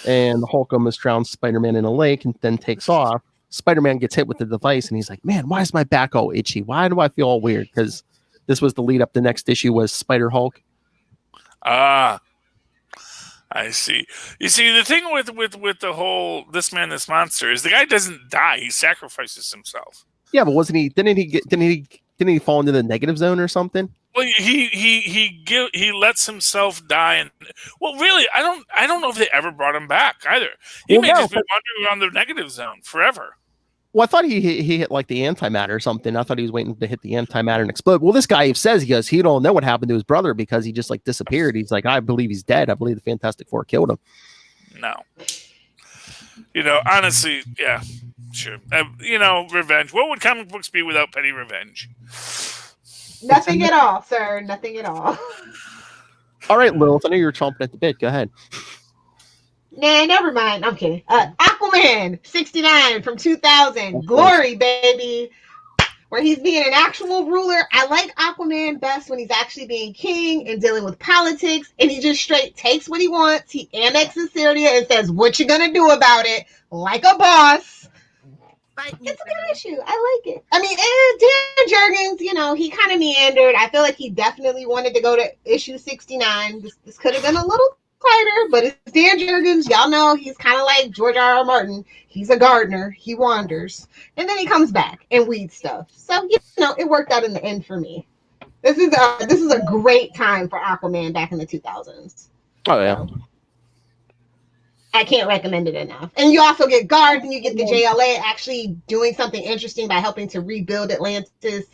and the Hulk almost drowns Spider-Man in a lake and then takes off, Spider-Man gets hit with the device and he's like, "Man, why is my back all itchy? Why do I feel all weird?" Because this was the lead up. The next issue was Spider-Hulk. I see. You see, the thing with the whole this man, this monster is the guy doesn't die; he sacrifices himself. Yeah, but wasn't he? Didn't he fall into the negative zone or something? Well, he lets himself die, and really, I don't know if they ever brought him back either. He may just be wandering around the negative zone forever. Well, I thought he hit the antimatter or something. I thought he was waiting to hit the antimatter and explode. Well, this guy says he don't know what happened to his brother because he just disappeared. He's like, I believe he's dead. I believe the Fantastic Four killed him. No. Honestly, yeah, sure. Revenge. What would comic books be without petty revenge? Nothing at all, sir. Nothing at all. All right, Lilith. I know you were chomping at the bit. Go ahead. Nah, never mind. I'm kidding. Aquaman 69 from 2000. Glory, baby. Where he's being an actual ruler. I like Aquaman best when he's actually being king and dealing with politics. And he just straight takes what he wants. He annexes Syria and says, "What you gonna do about it?" Like a boss. It's a good issue. I like it. I mean, Dan Jurgens, he kind of meandered. I feel like he definitely wanted to go to issue 69. This could have been a little tighter, but it's Dan Jurgens. Y'all know he's kind of like George R.R. Martin. He's a gardener. He wanders. And then he comes back and weeds stuff. So, it worked out in the end for me. This is a great time for Aquaman back in the 2000s. Oh, yeah. I can't recommend it enough. And you also get guards and you get the JLA actually doing something interesting by helping to rebuild Atlantis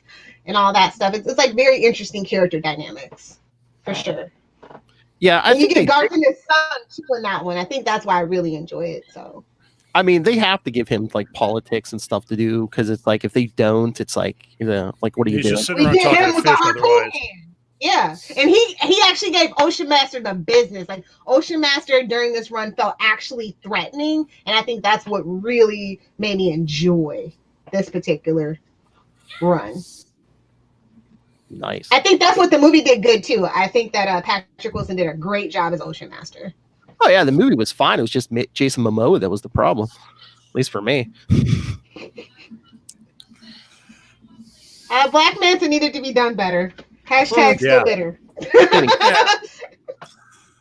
and all that stuff. It's very interesting character dynamics, for sure. Yeah, you get guards and his son too in that one. I think that's why I really enjoy it. So, I mean, they have to give him politics and stuff to do because it's if they don't, it's what do you do? Just sitting around talking fish otherwise. Yeah, and he actually gave Ocean Master the business. Ocean Master during this run felt actually threatening, and I think that's what really made me enjoy this particular run. Nice. I think that's what the movie did good too. I think that Patrick Wilson did a great job as Ocean Master. Oh yeah, the movie was fine. It was just Jason Momoa that was the problem, at least for me. Black Manta needed to be done better. Hashtag still bitter.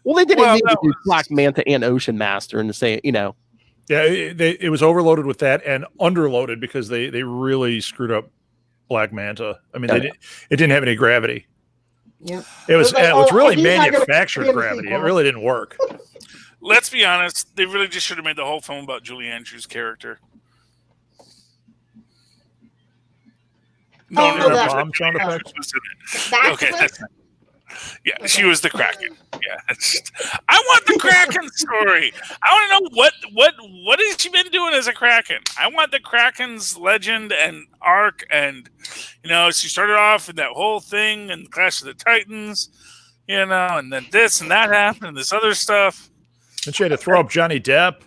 Well, they didn't need to do Black Manta and Ocean Master and to say, Yeah, it was overloaded with that and underloaded because they really screwed up Black Manta. I mean, it didn't have any gravity. Yep. It was really he's not gonna manufactured be in the gravity. It sequel. really didn't work. Let's be honest, they really just should have made the whole film about Julie Andrews' character. Oh, No, that- bomb sound effects. That's Okay, yeah, she was the Kraken. Yeah, I want the Kraken story. I want to know what has she been doing as a Kraken. I want the Kraken's legend and arc, and she started off in that whole thing and Clash of the Titans, and then this and that happened and this other stuff. And she had to throw up Johnny Depp.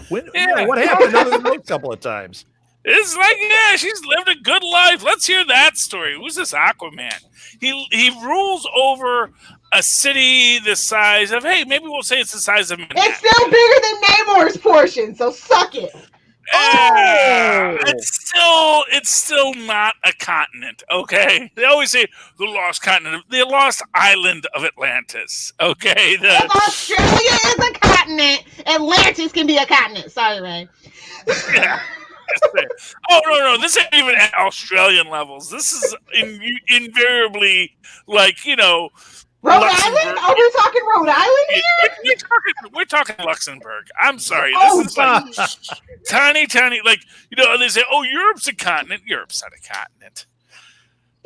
What happened other than those couple of times? It's like, yeah, she's lived a good life. Let's hear that story. Who's this Aquaman? He rules over a city the size of, hey, maybe we'll say it's the size of Manhattan. It's still bigger than Namor's portion, so suck it. It's still not a continent, okay? They always say the lost continent, the lost island of Atlantis, okay? If Australia is a continent, Atlantis can be a continent. Sorry, Ray. Yeah. Oh no! This ain't even at Australian levels. This is invariably like Rhode Island? Are we talking Rhode Island here? We're talking Luxembourg. I'm sorry. Oh, This is like tiny. Like they say, oh, Europe's a continent. Europe's not a continent.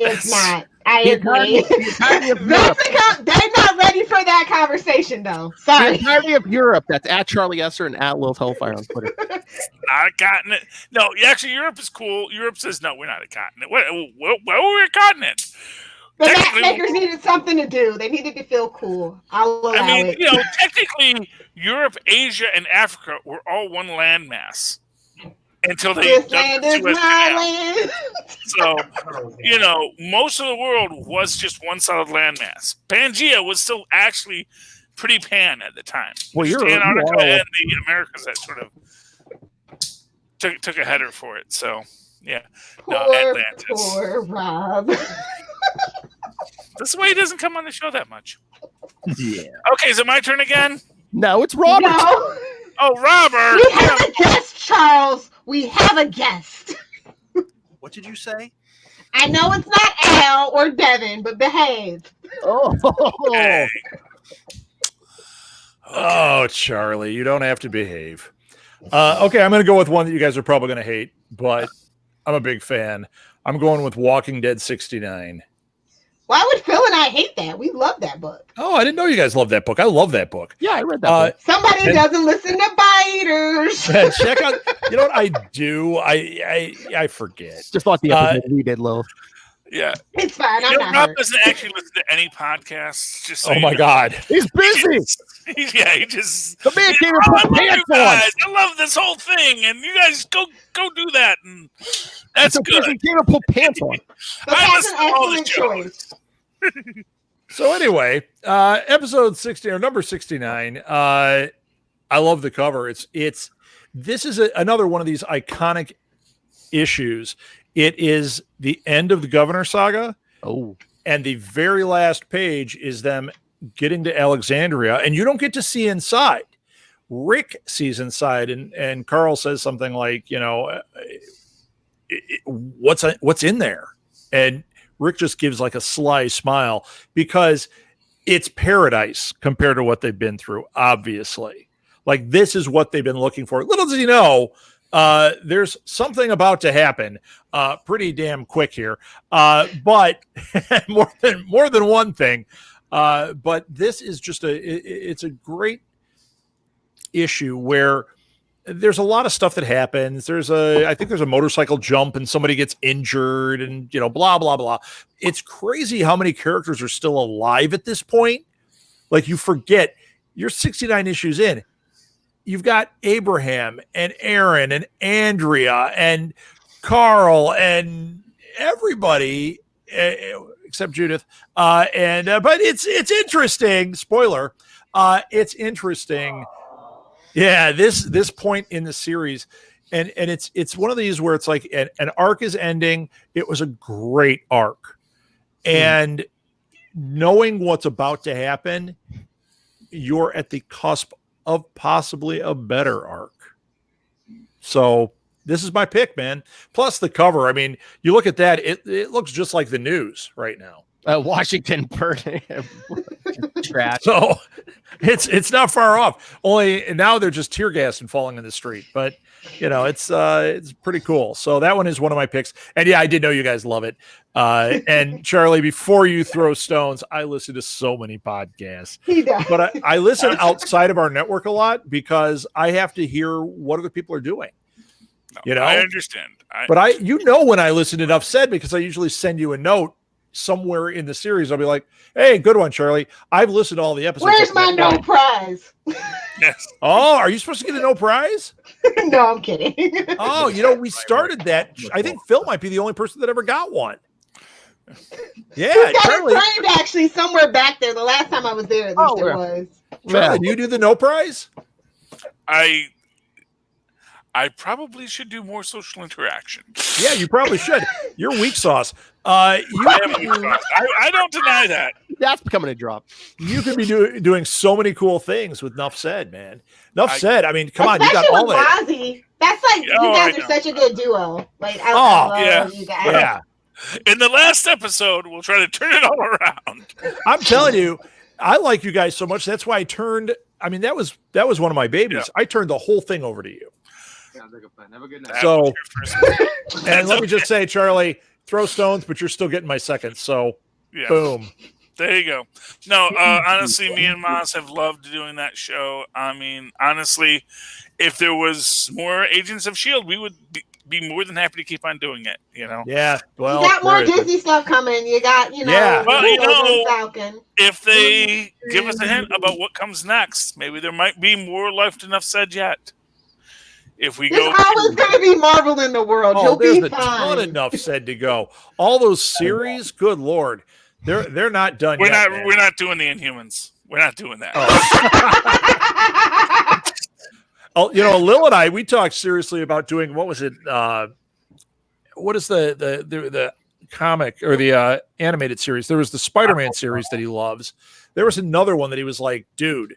It's not. I agree. They're not ready for that conversation, though. Sorry. The entirety of Europe. That's at Charlie Esser and at Lil Hellfire on Twitter. Not a continent. No, actually, Europe is cool. Europe says, no, we're not a continent. Well, we're a continent. The matchmakers needed something to do. They needed to feel cool. I'll allow it. Technically, Europe, Asia, and Africa were all one landmass. Until they This land is my land. So, most of the world was just one solid landmass. Pangea was still actually pretty pan at the time. Well, Antarctica and the Americas that sort of took a header for it. So, yeah. Atlantis. Poor Rob. That's why he doesn't come on the show that much. Yeah. Okay, is it my turn again? No, it's Robert. No. Oh, Robert. We have a guest, Charles. We have a guest. What did you say? I know it's not Al or Devin, but behave. Oh, Charlie, you don't have to behave. Okay, I'm going to go with one that you guys are probably going to hate, but I'm a big fan. I'm going with Walking Dead 69. Why would Phil and I hate that? We love that book. Oh, I didn't know you guys loved that book. I love that book. Yeah, I read that book. Somebody doesn't listen to biters. Check out. You know what I do? I forget. Just like the episode we did, Lil. Yeah, it's fine. Rob doesn't actually listen to any podcasts. Just so my God, he's busy. He just the man can't even put pants on. I love this whole thing, and you guys go do that, and that's good. He can't even put pants on. That's an excellent choice. So anyway, episode 60 or number 69. I love the cover. This is another one of these iconic issues. It is the end of the Governor saga. Oh, and the very last page is them getting to Alexandria, and you don't get to see inside. Rick sees inside, and Carl says something like, what's in there? And Rick just gives like a sly smile because it's paradise compared to what they've been through, obviously. Like, this is what they've been looking for. Little does he know, there's something about to happen pretty damn quick here. But more than one thing. But this is just it's a great issue where there's a lot of stuff that happens. I think there's a motorcycle jump and somebody gets injured and, blah, blah, blah. It's crazy how many characters are still alive at this point. Like, you forget you're 69 issues in. You've got Abraham and Aaron and Andrea and Carl and everybody except Judith. But it's interesting. Spoiler. It's interesting. Yeah, this point in the series, and it's one of these where it's like an arc is ending. It was a great arc, and knowing what's about to happen, you're at the cusp of possibly a better arc. So this is my pick, man. Plus the cover. I mean, you look at that, it looks just like the news right now. Washington burning trash. So it's not far off. Only now they're just tear gas and falling in the street. But it's pretty cool. So that one is one of my picks. And yeah, I did know you guys love it. And Charlie, before you throw stones, I listen to so many podcasts. He does. But I listen outside of our network a lot because I have to hear what other people are doing. I understand. But when I listen to Enough Said, because I usually send you a note somewhere in the series. I'll be like, hey, good one, Charlie. I've listened to all the episodes. Where's my no prize? Yes. Oh, are you supposed to get a no prize? No, I'm kidding. Oh, we started that. I think Phil might be the only person that ever got one. Yeah, He's got Charlie. it framed actually somewhere back there. The last time I was there, at least it was. Charlie, do you do the no prize? I probably should do more social interaction. Yeah, you probably should. You're weak sauce. I don't deny that. That's becoming a drop. You could be doing so many cool things with Nuff Said, man. Nuff Said. I mean, come on, you got Especially all with that. Ozzy. That's like you guys are such a good duo. Like I love you guys. Yeah. In the last episode, we'll try to turn it all around. I'm telling you, I like you guys so much. That's why I turned. I mean, that was one of my babies. Yeah. I turned the whole thing over to you. Sounds like a plan. Have a good night. So, and let me just say, Charlie, throw stones, but you're still getting my second. So, boom. There you go. No, honestly, me and Maz have loved doing that show. I mean, honestly, if there was more Agents of S.H.I.E.L.D., we would be more than happy to keep on doing it, Yeah, well. You got more Disney stuff coming. You got, well, Falcon. If they give us a hint about what comes next, maybe there might be more Left Enough Said yet. If we There's always going to be Marvel in the world. You'll be fine. There's a ton Enough Said to go. All those series, good Lord. They're not done yet. We're not doing the Inhumans. We're not doing that. Lil and I, we talked seriously about doing, what was it? What is the comic or the animated series? There was the Spider-Man series that he loves. There was another one that he was like, dude,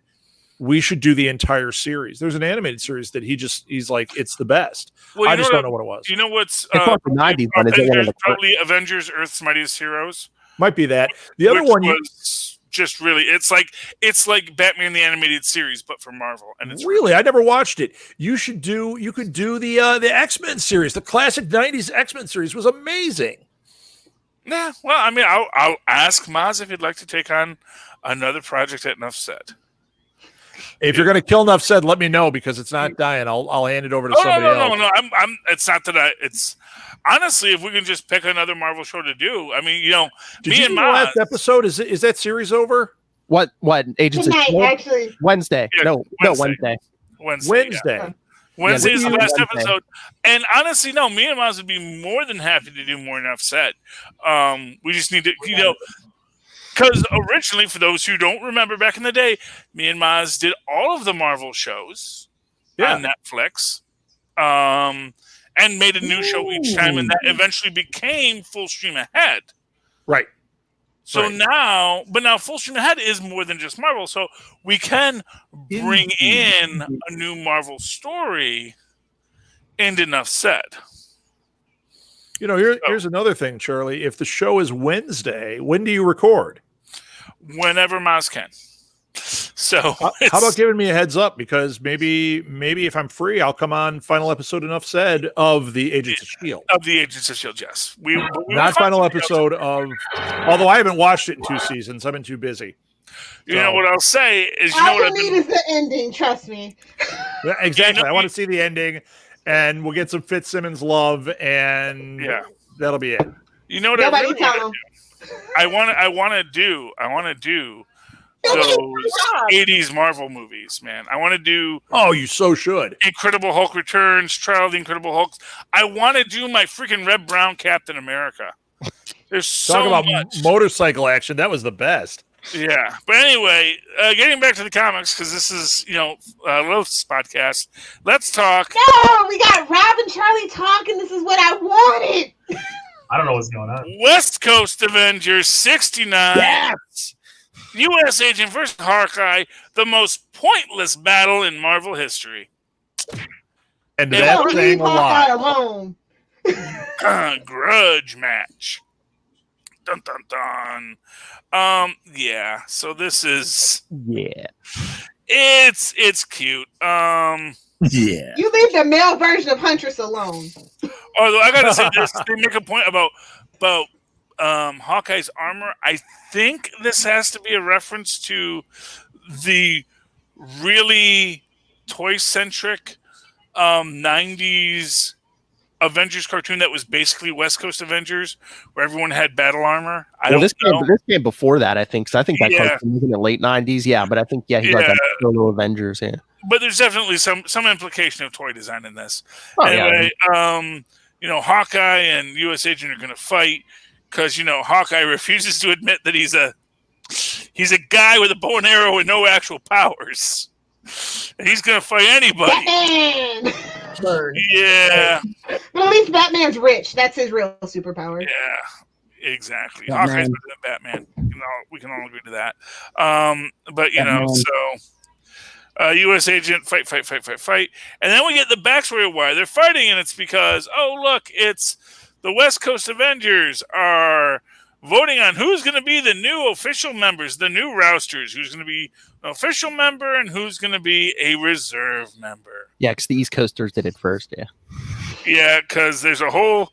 we should do the entire series. There's an animated series that he's like, it's the best. Well, I just don't know what it was. You know what's the 90s one? Is one of the probably Avengers: Earth's Mightiest Heroes? Might be that. The other one was just really it's like Batman the Animated Series, but for Marvel. And it's really I never watched it. You could do the X-Men series. The classic 90s X-Men series was amazing. Yeah, well, I mean, I'll ask Maz if he'd like to take on another project at Enough Said. If you're going to kill Enough Said, let me know because it's not dying. I'll hand it over to somebody else. No. I'm. It's not that it's honestly. If we can just pick another Marvel show to do, I mean, Did you do the last episode? Is that series over? What Agents of S.H.I.E.L.D.? Actually, Wednesday. Wednesday. Wednesday. Yeah. Wednesday is the last episode. And honestly, no, me and Maz would be more than happy to do more Enough Said. We just need to, because originally, for those who don't remember back in the day, me and Maz did all of the Marvel shows on Netflix and made a new show each time, and that eventually became Full Stream Ahead. Right. So now Full Stream Ahead is more than just Marvel. So we can bring in a new Marvel story and Enough Said. Here's another thing, Charlie. If the show is Wednesday, when do you record? Whenever Maz can. So how about giving me a heads up? Because maybe if I'm free, I'll come on final episode Enough Said of the Agents of S.H.I.E.L.D. Of the Agents of S.H.I.E.L.D., yes. We not final episode of, although I haven't watched it in 2 seasons. I've been too busy. You know what I'll say is, all you need is the ending. Trust me. Yeah, exactly. I want to see the ending, and we'll get some Fitzsimmons love, and that'll be it. You know what? Nobody tell him. I want to do those 80s Marvel movies, man. I want to do. Oh, you so should. Incredible Hulk Returns, Trial of the Incredible Hulk. I want to do my freaking Red Brown Captain America. There's so much. Talk about motorcycle action. That was the best. Yeah. But anyway, getting back to the comics, because this is, Loth's podcast. Let's talk. No, we got Rob and Charlie talking. This is what I wanted. I don't know what's going on. West Coast Avengers 69. Yes! U.S. Agent versus Hawkeye, the most pointless battle in Marvel history. And It that's Leave saying a Hawkeye lot. alone. grudge match. Dun dun dun. Yeah. So this is Yeah. it's cute. Yeah. You leave the male version of Huntress alone. Although I gotta say this, they make a point about Hawkeye's armor. I think this has to be a reference to the really toy-centric 90s Avengers cartoon that was basically West Coast Avengers, where everyone had battle armor. I don't know. This came before that, I think. So I think that Yeah. cartoon was in the late 90s. Yeah, but I think, he got that solo Avengers. Yeah. But there's definitely some implication of toy design in this. Oh, anyway, Hawkeye and U.S. Agent are going to fight because Hawkeye refuses to admit that he's a guy with a bow and arrow and no actual powers, and he's going to fight anybody. Batman! Yeah, But at least Batman's rich. That's his real superpower. yeah, exactly. Batman. Hawkeye's better than Batman. We can all agree to that. But Batman. U.S. Agent fight, and then we get the backstory of why they're fighting, and it's because it's the West Coast Avengers are voting on who's going to be the new official members, the new rousters, who's going to be an official member and who's going to be a reserve member. Yeah, because the East Coasters did it first. Yeah. Yeah, because there's a whole,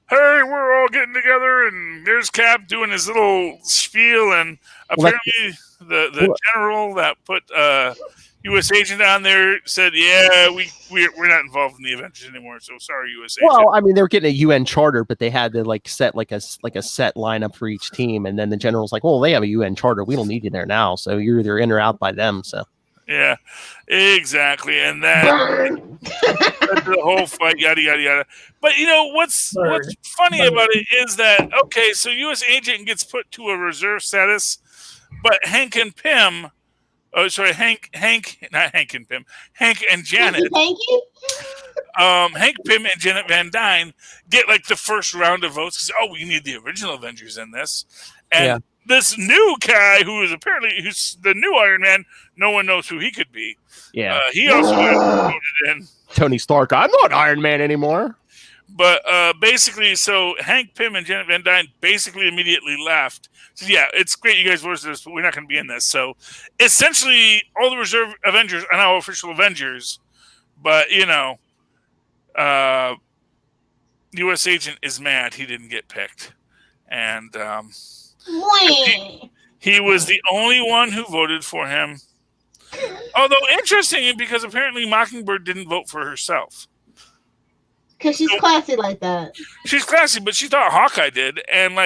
hey, we're all getting together, and there's Cap doing his little spiel, and apparently the general that put U.S. Agent on there said, yeah, we're not involved in the Avengers anymore, so sorry, U.S. Agent. Well, I mean, they were getting a UN charter, but they had to set a set lineup for each team, and then the general's like, well, they have a UN charter, we don't need you there now, so you're either in or out by them. So yeah, exactly, and then the whole fight, yada yada yada. But what's funny about it is that so U.S. Agent gets put to a reserve status, but Hank and Pym. Oh, sorry, Hank, not Hank and Pym. Hank and Janet. Hank Pym and Janet Van Dyne get the first round of votes because we need the original Avengers in this, and this new guy who's the new Iron Man. No one knows who he could be. Yeah, he also got voted in. Tony Stark. I'm not Iron Man anymore. But basically, so Hank Pym and Janet Van Dyne basically immediately left. So yeah, it's great you guys voted this, but we're not going to be in this. So essentially, all the reserve Avengers are now official Avengers. But U.S. Agent is mad he didn't get picked, and he was the only one who voted for him. Although interesting, because apparently Mockingbird didn't vote for herself. Because she's classy like that. She's classy, but she thought Hawkeye did, and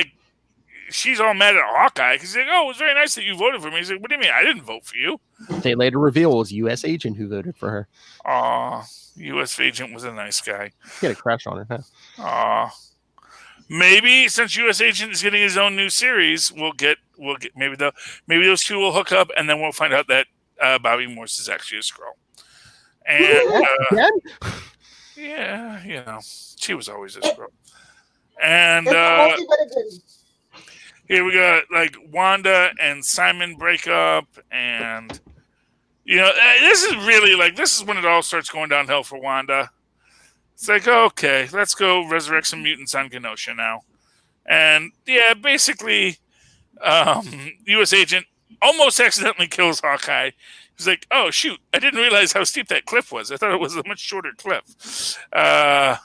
she's all mad at Hawkeye because he's like, "Oh, it was very nice that you voted for me." He's like, "What do you mean? I didn't vote for you." They later reveal it was U.S. Agent who voted for her. Aw, U.S. Agent was a nice guy. He had a crush on her, huh? Aw, maybe since U.S. Agent is getting his own new series, we'll get maybe those two will hook up, and then we'll find out that Bobby Morse is actually a Skrull. And yeah, she was always a Skrull. And here we got Wanda and Simon break up, and this is really this is when it all starts going downhill for Wanda. It's okay, let's go resurrect some mutants on Genosha now. And yeah, basically U.S. Agent almost accidentally kills Hawkeye. He's like, oh shoot, I didn't realize how steep that cliff was. I thought it was a much shorter cliff. And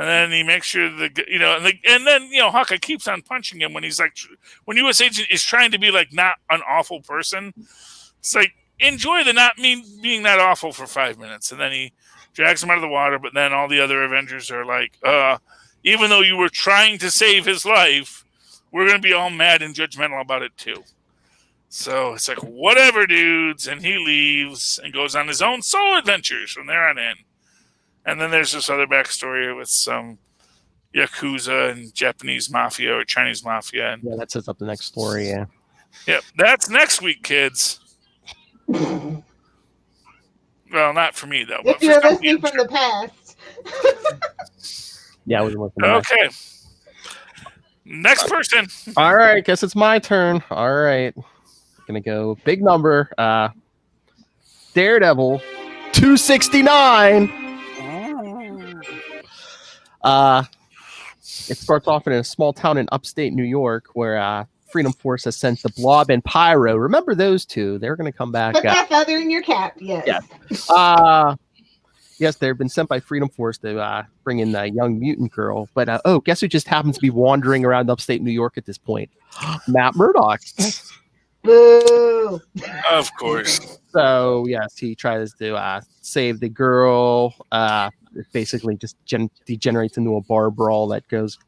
then he makes sure and then Hawkeye keeps on punching him when he's when U.S. Agent is trying to be not an awful person. It's enjoy the not being that awful for 5 minutes, and then he drags him out of the water. But then all the other Avengers are even though you were trying to save his life, we're going to be all mad and judgmental about it too. So it's whatever, dudes, and he leaves and goes on his own solo adventures from there on in. And then there's this other backstory with some Yakuza and Japanese mafia or Chinese mafia. And, that sets up the next story, yeah. Yep, that's next week, kids. Well, not for me, though. If you're listening from the past. Yeah, I was looking. Okay. Next person. All right, guess it's my turn. All right. Gonna go big number. Daredevil 2 269. It starts off in a small town in upstate New York where Freedom Force has sent the Blob and Pyro. Remember those two? They're going to come back. Put that feather in your cap. Yes. Yeah. Yes, they've been sent by Freedom Force to bring in the young mutant girl. But guess who just happens to be wandering around upstate New York at this point? Matt Murdock. Boo. Of course. So yes, he tries to save the girl. It basically just degenerates into a bar brawl that goes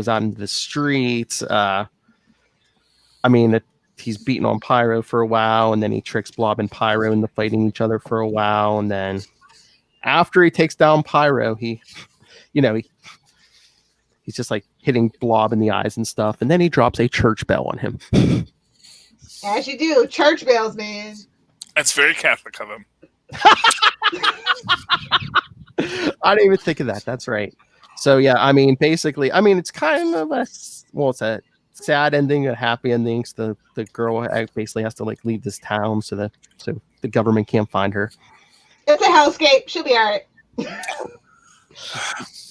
out into the streets. He's beating on Pyro for a while, and then he tricks Blob and Pyro into fighting each other for a while, and then after he takes down Pyro, he's just like hitting Blob in the eyes and stuff, and then he drops a church bell on him. As you do, church bells, man. That's very Catholic of him. I didn't even think of that. That's right. So yeah, basically, it's kind of it's a sad ending, a happy ending. So the girl basically has to like leave this town so the government can't find her. It's a hellscape. She'll be all right.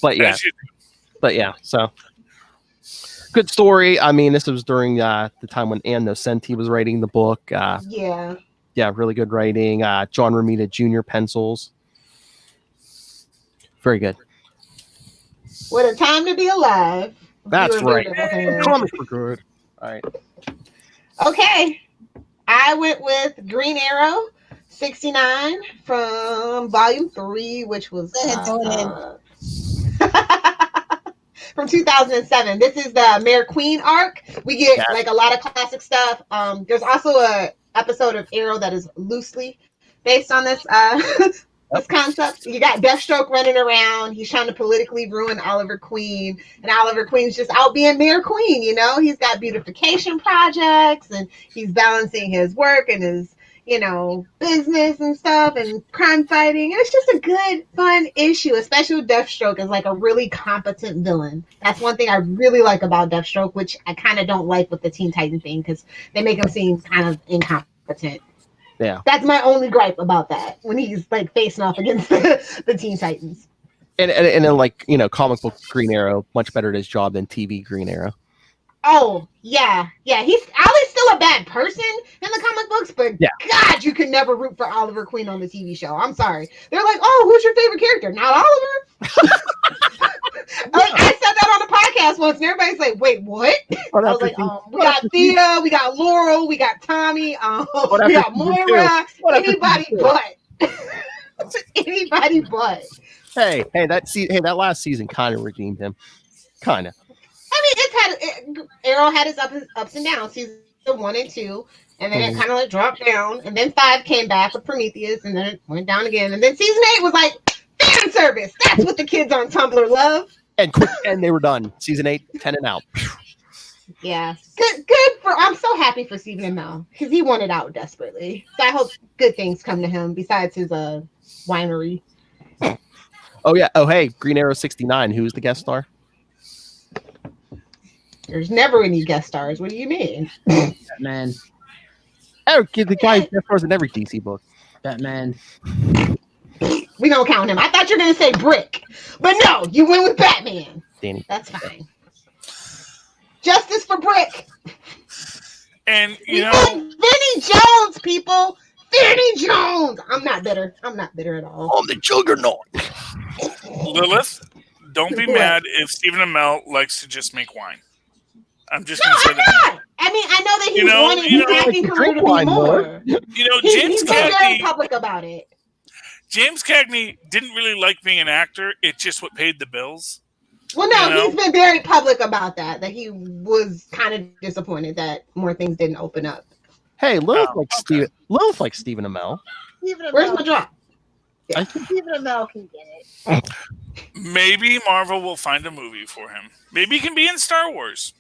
But yeah, so good story. This was during the time when Ann Nocenti was writing the book. Yeah, really good writing. John Romita Jr. pencils. Very good. What a time to be alive. That's right. Comics were good. All right. Okay. I went with Green Arrow 69 from Volume 3, which was from 2007. This is the Mayor Queen arc. We get like a lot of classic stuff. There's also a episode of Arrow that is loosely based on this this concept. You got Deathstroke running around. He's trying to politically ruin Oliver Queen, and Oliver Queen's just out being Mayor Queen. He's got beautification projects, and he's balancing his work and his business and stuff and crime fighting. And it's just a good, fun issue, especially with Deathstroke as like a really competent villain. That's one thing I really like about Deathstroke, which I kind of don't like with the Teen Titan thing because they make him seem kind of incompetent. Yeah. That's my only gripe about that when he's like facing off against the Teen Titans. And then like, comic book Green Arrow, much better at his job than TV Green Arrow. Oh, yeah. He's still a bad person in the comic books, but God, you could never root for Oliver Queen on the TV show. I'm sorry. They're like, oh, who's your favorite character? Not Oliver? I said that on the podcast once, and everybody's like, wait, what? I was like, we got Thea, we got Laurel, we got Tommy, we got Moira, anybody but. Anybody but. Hey, that last season kind of redeemed him. Kind of. Arrow had his ups and downs. Season 1 and 2, and then it kind of like dropped down, and then 5 came back with Prometheus, and then it went down again, and then season 8 was like fan service. That's what the kids on Tumblr love. And quick, and they were done. Season 8, 10 and out. Yeah, good. I'm so happy for Stephen Amell because he wanted out desperately. So I hope good things come to him besides his winery. Oh yeah. Oh hey, Green Arrow 69. Who's the guest star? There's never any guest stars. What do you mean? Batman. Oh, the guy guest stars in every DC book. Batman. We don't count him. I thought you were gonna say Brick, but no, you went with Batman. Danny. That's fine. Justice for Brick. And Vinnie Jones, people. Vinnie Jones. I'm not bitter at all. I'm the juggernaut. Lilith, don't be mad if Stephen Amell likes to just make wine. I'm just going to say that. I mean, I know that he's wanting his acting career to be more. James He's been very public about it. James Cagney didn't really like being an actor. It's just what paid the bills. Well, no, he's been very public about that he was kind of disappointed that more things didn't open up. Hey, Lilith like Stephen Amell. Where's my drop? Yeah. Stephen Amell can get it. Maybe Marvel will find a movie for him. Maybe he can be in Star Wars.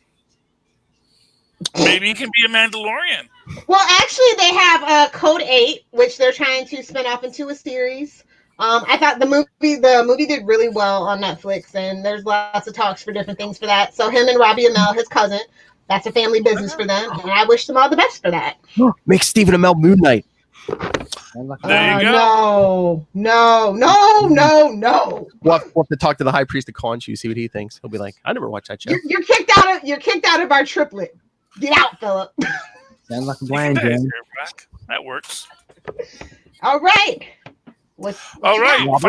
Maybe he can be a Mandalorian. Well, actually, they have Code 8, which they're trying to spin off into a series. I thought the movie did really well on Netflix, and there's lots of talks for different things for that. So him and Robbie Amell, his cousin, that's a family business for them, and I wish them all the best for that. Make Stephen Amell Moon Knight. There you go. No. We'll have to talk to the High Priest of Khonshu, see what he thinks. He'll be like, I never watched that show. You're kicked out of our triplet. Get out, Philip. Sounds like a plan, Jen. That works. All right. All right.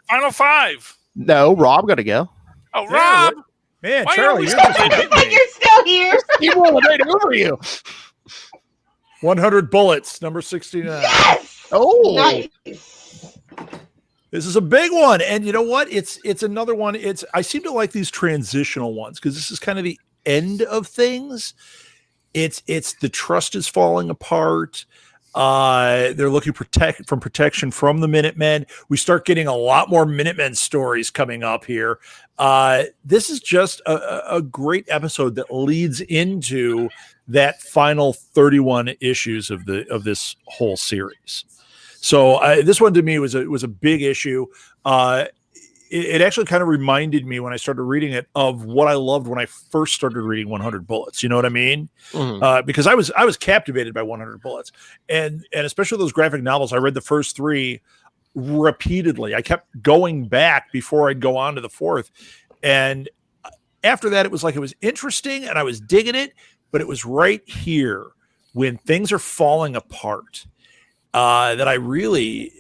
Final five. No, Rob got to go. Oh, Rob. Man, Why Charlie, are you're we just still hitting me. You're still here. He rolled right over you. 100 bullets, number 69. Yes. Oh, Nice. This is a big one, and you know what? It's another one. I seem to like these transitional ones because this is kind of the end of things. It's the trust is falling apart. They're looking from protection from the Minutemen. We start getting a lot more Minutemen stories coming up here. This is just a great episode that leads into that final 31 issues of this whole series. So this one to me was a big issue. It actually kind of reminded me when I started reading it of what I loved when I first started reading 100 Bullets. You know what I mean? Mm-hmm. Because I was captivated by 100 Bullets, and especially those graphic novels. I read the first three repeatedly. I kept going back before I'd go on to the fourth, and after that, it was like it was interesting and I was digging it. But it was right here when things are falling apart that I really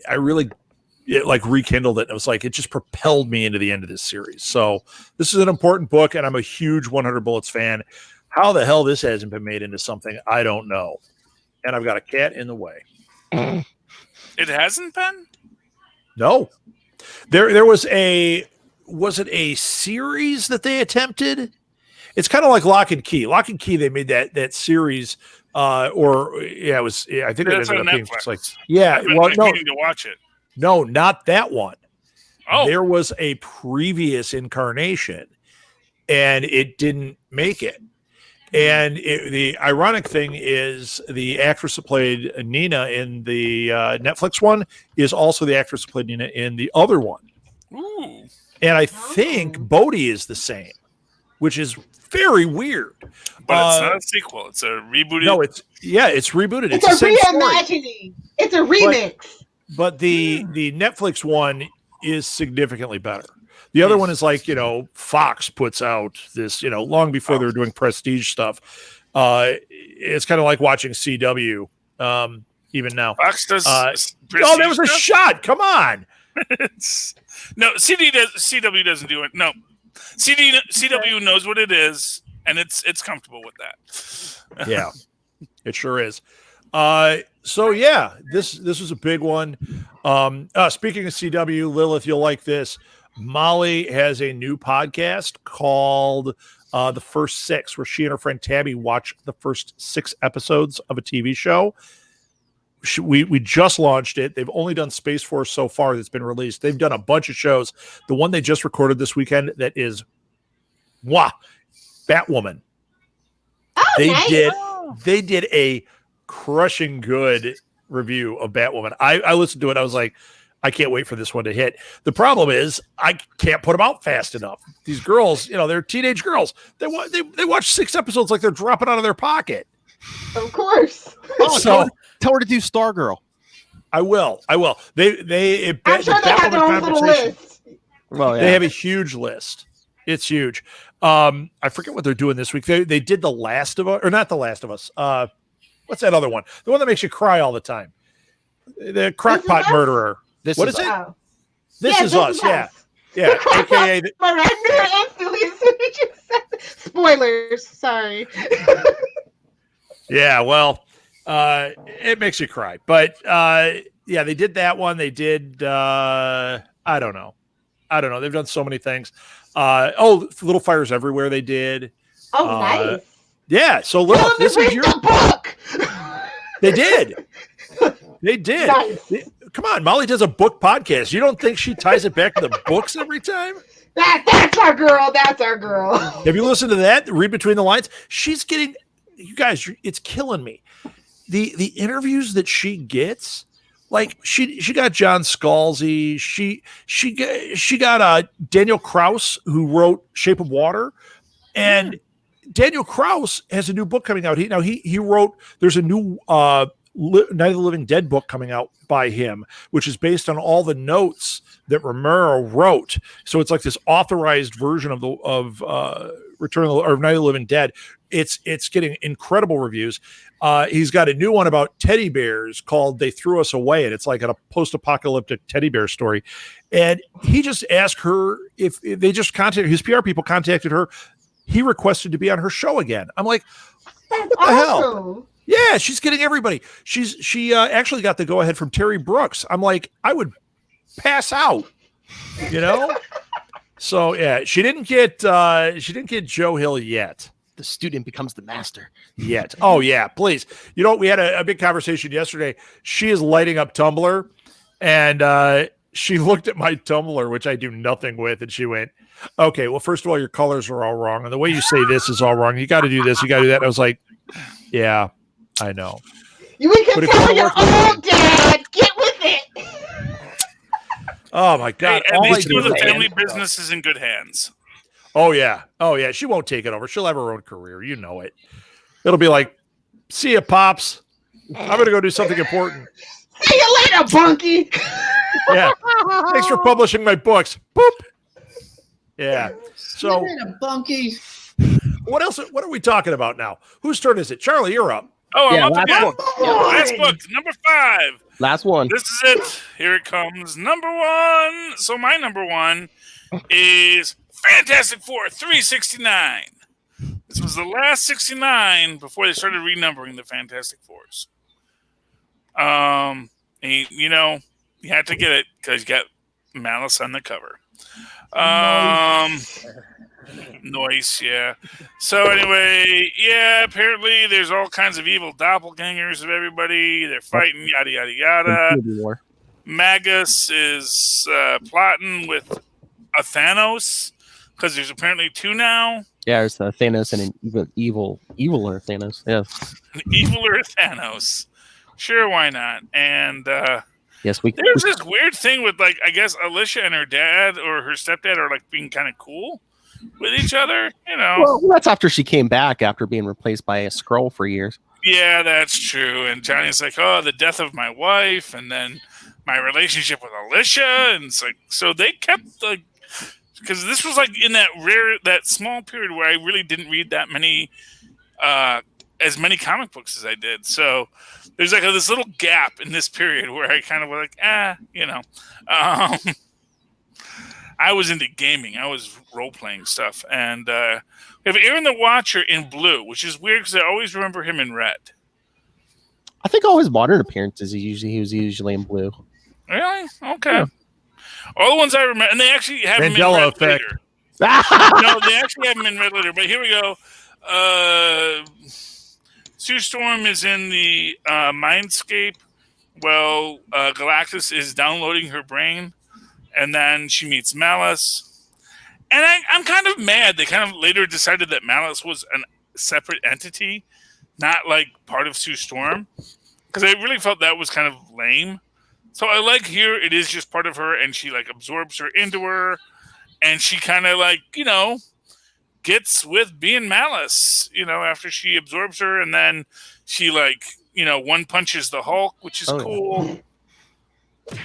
it like rekindled it. And it was like, it just propelled me into the end of this series. So this is an important book, and I'm a huge 100 Bullets fan. How the hell this hasn't been made into something, I don't know. And I've got a cat in the way. It hasn't been? No. There was it a series that they attempted? It's kind of like Lock and Key. Lock and Key, they made that series, I think it That's ended on up being Netflix. just like, yeah. I've been Well, no, meaning to watch it. no, not that one. Oh, There was a previous incarnation, and it didn't make it. And the ironic thing is the actress that played Nina in the Netflix one is also the actress that played Nina in the other one. ooh. And I think Bodhi is the same, which is very weird. But it's not a sequel. It's a rebooted. No, it's rebooted. It's the a same story. reimagining. It's a remix. But the Netflix one is significantly better. The other one is like, Fox puts out this, long before they were doing prestige stuff. It's kind of like watching CW even now. Fox does. Oh, there was a shot. Come on. No, CW doesn't do it. No, CW knows what it is, and it's comfortable with that. Yeah, it sure is. So yeah, this was a big one. Speaking of CW, Lilith, you'll like this. Molly has a new podcast called The First Six, where she and her friend Tabby watch the first 6 episodes of a TV show. We just launched it. They've only done Space Force so far that's been released. They've done a bunch of shows. The one they just recorded this weekend that is Batwoman. Oh, They did a crushing good review of Batwoman. I listened to it. I was like, I can't wait for this one to hit. The problem is I can't put them out fast enough. These girls, they're teenage girls. They watch 6 episodes like they're dropping out of their pocket. Of course. So tell her to do Stargirl. I will. I'm sure they have their own little list. Well, yeah. They have a huge list. It's huge. I forget what they're doing this week. They did The Last of Us, or not The Last of Us. What's that other one? The one that makes you cry all the time. The Crockpot Murderer. What is it? Oh. This is Us. Yeah. Yeah. AKA. I knew instantly as soon as you said spoilers. Sorry. Yeah. Well, it makes you cry, but yeah, they did that one. They did. I don't know. They've done so many things. Little Fires Everywhere. They did. Oh, nice. Yeah. So look, this is your book. They did. They did. Nice. Come on, Molly does a book podcast. You don't think she ties it back to the books every time? That's our girl. That's our girl. Have you listened to that? Read between the lines. She's getting, you guys, it's killing me. The interviews that she gets, like she got John Scalzi. She got Daniel Krauss, who wrote Shape of Water, and Daniel Krauss has a new book coming out. He wrote. There's a new Night of the Living Dead book coming out by him, which is based on all the notes that Romero wrote. So it's like this authorized version of Return of the, or Night of the Living Dead. It's getting incredible reviews. He's got a new one about teddy bears called They Threw Us Away, and it's like a post-apocalyptic teddy bear story. And he just asked her if they just contacted his PR people contacted her. He requested to be on her show again. I'm like, what the hell? Yeah, she's getting everybody. She actually got the go ahead from Terry Brooks. I'm like, I would pass out, you know. So yeah, she didn't get Joe Hill yet. The student becomes the master. Yet. Oh yeah, please. You know, we had a big conversation yesterday. She is lighting up Tumblr, and she looked at my Tumblr, which I do nothing with, and she went, "Okay, well, first of all, your colors are all wrong, and the way you say this is all wrong. You got to do this, you got to do that." And I was like, "Yeah, I know." We can tell you're old, Dad. Get with it. Oh my God! Hey, at least the family business is in good hands. Oh yeah. She won't take it over. She'll have her own career. You know it. It'll be like, "See ya, pops. I'm gonna go do something important." See you later, Bunky. Yeah. Thanks for publishing my books. Boop. Yeah. So, Bunky. what else? What are we talking about now? Whose turn is it? Charlie, you're up. Oh, I'm up last again. one. Last book, number 5. Last one. This is it. Here it comes. Number 1. So my number 1 is Fantastic Four 369. This was the last 69 before they started renumbering the Fantastic Fours. And, you know, you had to get it because you got Malice on the cover. Noise, yeah. So anyway, yeah, apparently there's all kinds of evil doppelgangers of everybody. They're fighting, yada, yada, yada. Magus is plotting with a Thanos because there's apparently 2 now. Yeah, there's Thanos and an eviler Thanos. Yeah. An eviler Thanos. Sure, why not? And yes, there's this weird thing with, like, I guess Alicia and her dad or her stepdad are like being kind of cool with each other, you know. Well, that's after she came back after being replaced by a Skrull for years. Yeah, that's true. And Johnny's like, "Oh, the death of my wife, and then my relationship with Alicia," and it's like, so they kept like, because this was like in that small period where I really didn't read that many, as many comic books as I did. So there's like this little gap in this period where I kind of was like, you know. I was into gaming. I was role-playing stuff. And we have Aaron the Watcher in blue, which is weird because I always remember him in red. I think all his modern appearances, he was usually in blue. Really? Okay. Yeah. All the ones I remember, and they actually have him in Mandela red effect. later. No, they actually have him in red later. But here we go. Sue Storm is in the Mindscape. Well, Galactus is downloading her brain. And then she meets Malice. And I'm kind of mad. They kind of later decided that Malice was a separate entity, not like part of Sue Storm. Because I really felt that was kind of lame. So I like here it is just part of her, and she like absorbs her into her. And she kind of like, you know, gets with being Malice, you know, after she absorbs her. And then she like, you know, one punches the Hulk, which is cool. Yeah.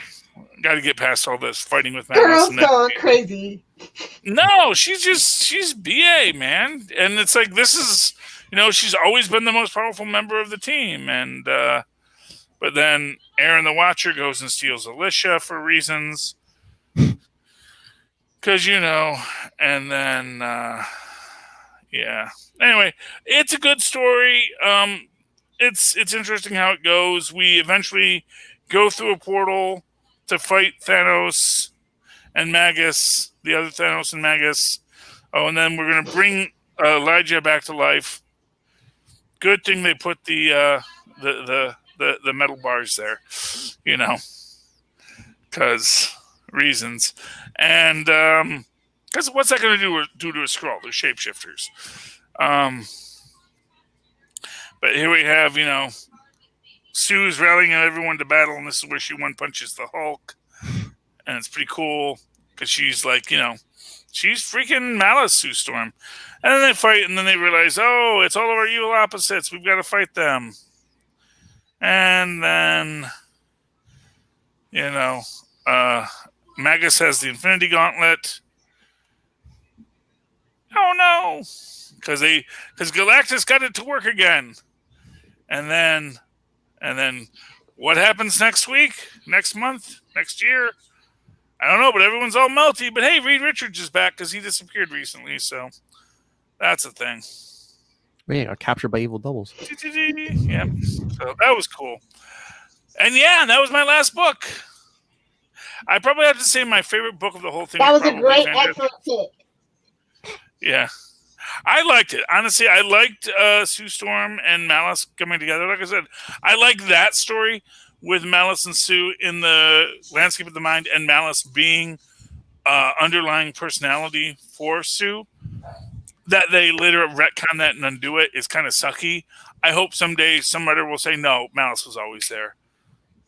Got to get past all this fighting with Malice. Girl's going crazy. No, she's BA, man. And it's like, this is, you know, she's always been the most powerful member of the team. And, but then Aaron the Watcher goes and steals Alicia for reasons. Because, you know, and then, yeah. Anyway, it's a good story. It's interesting how it goes. We eventually go through a portal to fight Thanos and Magus, the other Thanos and Magus. Oh, and then we're going to bring Elijah back to life. Good thing they put the metal bars there, you know, because reasons. And because what's that going to do to a Skrull? They're shapeshifters. But here we have, you know, Sue's rallying everyone to battle, and this is where she one punches the Hulk. And it's pretty cool because she's like, you know, she's freaking Malice Sue Storm. And then they fight, and then they realize, oh, it's all of our evil opposites. We've got to fight them. And then, Magus has the Infinity Gauntlet. Oh no! Because Galactus got it to work again. And then, what happens next week, next month, next year? I don't know, but everyone's all melty. But hey, Reed Richards is back because he disappeared recently, so that's a thing. Yeah, got captured by evil doubles. Yep. So that was cool. And yeah, that was my last book. I probably have to say my favorite book of the whole thing. That was a great, Fantastic. excellent pick. Yeah. I liked it. Honestly, I liked Sue Storm and Malice coming together. Like I said, I like that story with Malice and Sue in the landscape of the mind and Malice being underlying personality for Sue. That they later retcon that and undo it is kind of sucky. I hope someday some writer will say, no, Malice was always there.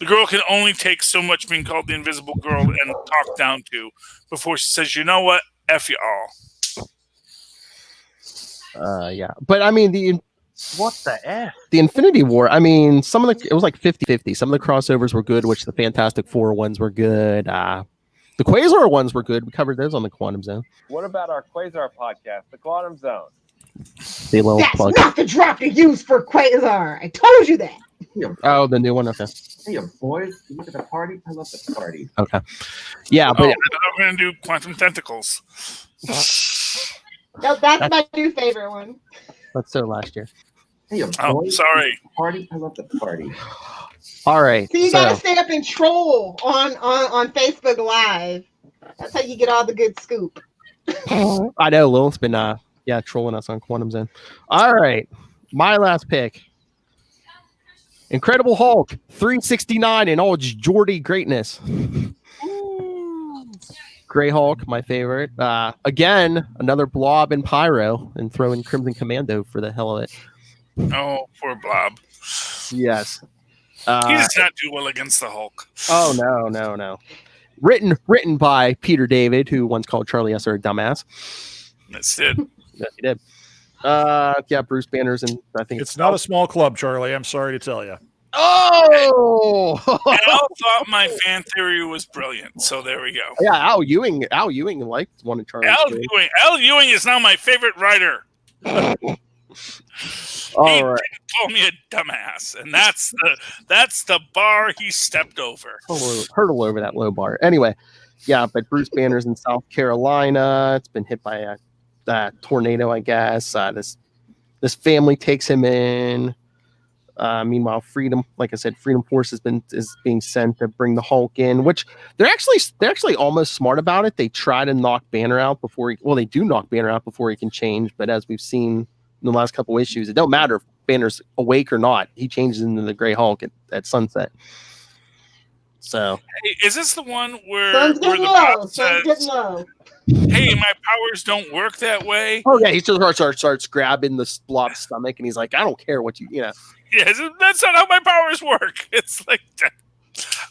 The girl can only take so much being called the Invisible Girl and talked down to before she says, you know what? F you all. Yeah. But I mean, What the F? the Infinity War, I mean, it was like 50-50. Some of the crossovers were good, which the Fantastic Four ones were good. The Quasar ones were good. We covered those on the Quantum Zone. What about our Quasar podcast, the Quantum Zone? That's not the drop to use for Quasar. I told you that. Oh, the new one. Okay. Hey, boys, look at the party. I love the party. Okay. Yeah, but I'm going to do Quantum Tentacles. No, that's my new favorite one. that's so last year. Hey, Oh, sorry. Party. I love the party. All right. So you gotta stay up and troll on Facebook Live. That's how you get all the good scoop. I know Lilith's been trolling us on Quantum Zone. All right. My last pick. Incredible Hulk 369 in all Geordie greatness. Grey Hulk, my favorite. Again, another Blob and Pyro, and throw in Crimson Commando for the hell of it. Oh, poor Blob. Yes. He does not do well against the Hulk. Oh, no. Written by Peter David, who once called Charlie Esser a dumbass. That's it. Yes, he did. Yeah, Bruce Banner's, and I think It's not a small club, Charlie. I'm sorry to tell you. Oh! Al thought my fan theory was brilliant, so there we go. Yeah, Al Ewing liked one of Charlie's. Al Ewing is now my favorite writer. All he right. didn't call me a dumbass, and that's the bar he stepped over. Hurdle over that low bar. Anyway, yeah, but Bruce Banner's in South Carolina. It's been hit by a tornado, I guess. This family takes him in. Meanwhile, Freedom Force is being sent to bring the Hulk in, which they're actually almost smart about it. They try to knock Banner out they do knock Banner out before he can change. But as we've seen in the last couple issues, it don't matter if Banner's awake or not. He changes into the Grey Hulk at sunset. So, hey, is this the one where Sun's the getting Blob low. says, Sun's getting low. hey, my powers don't work that way? oh yeah, he just starts grabbing the Blob's stomach, and he's like, I don't care what you. Yeah, that's not how my powers work. It's like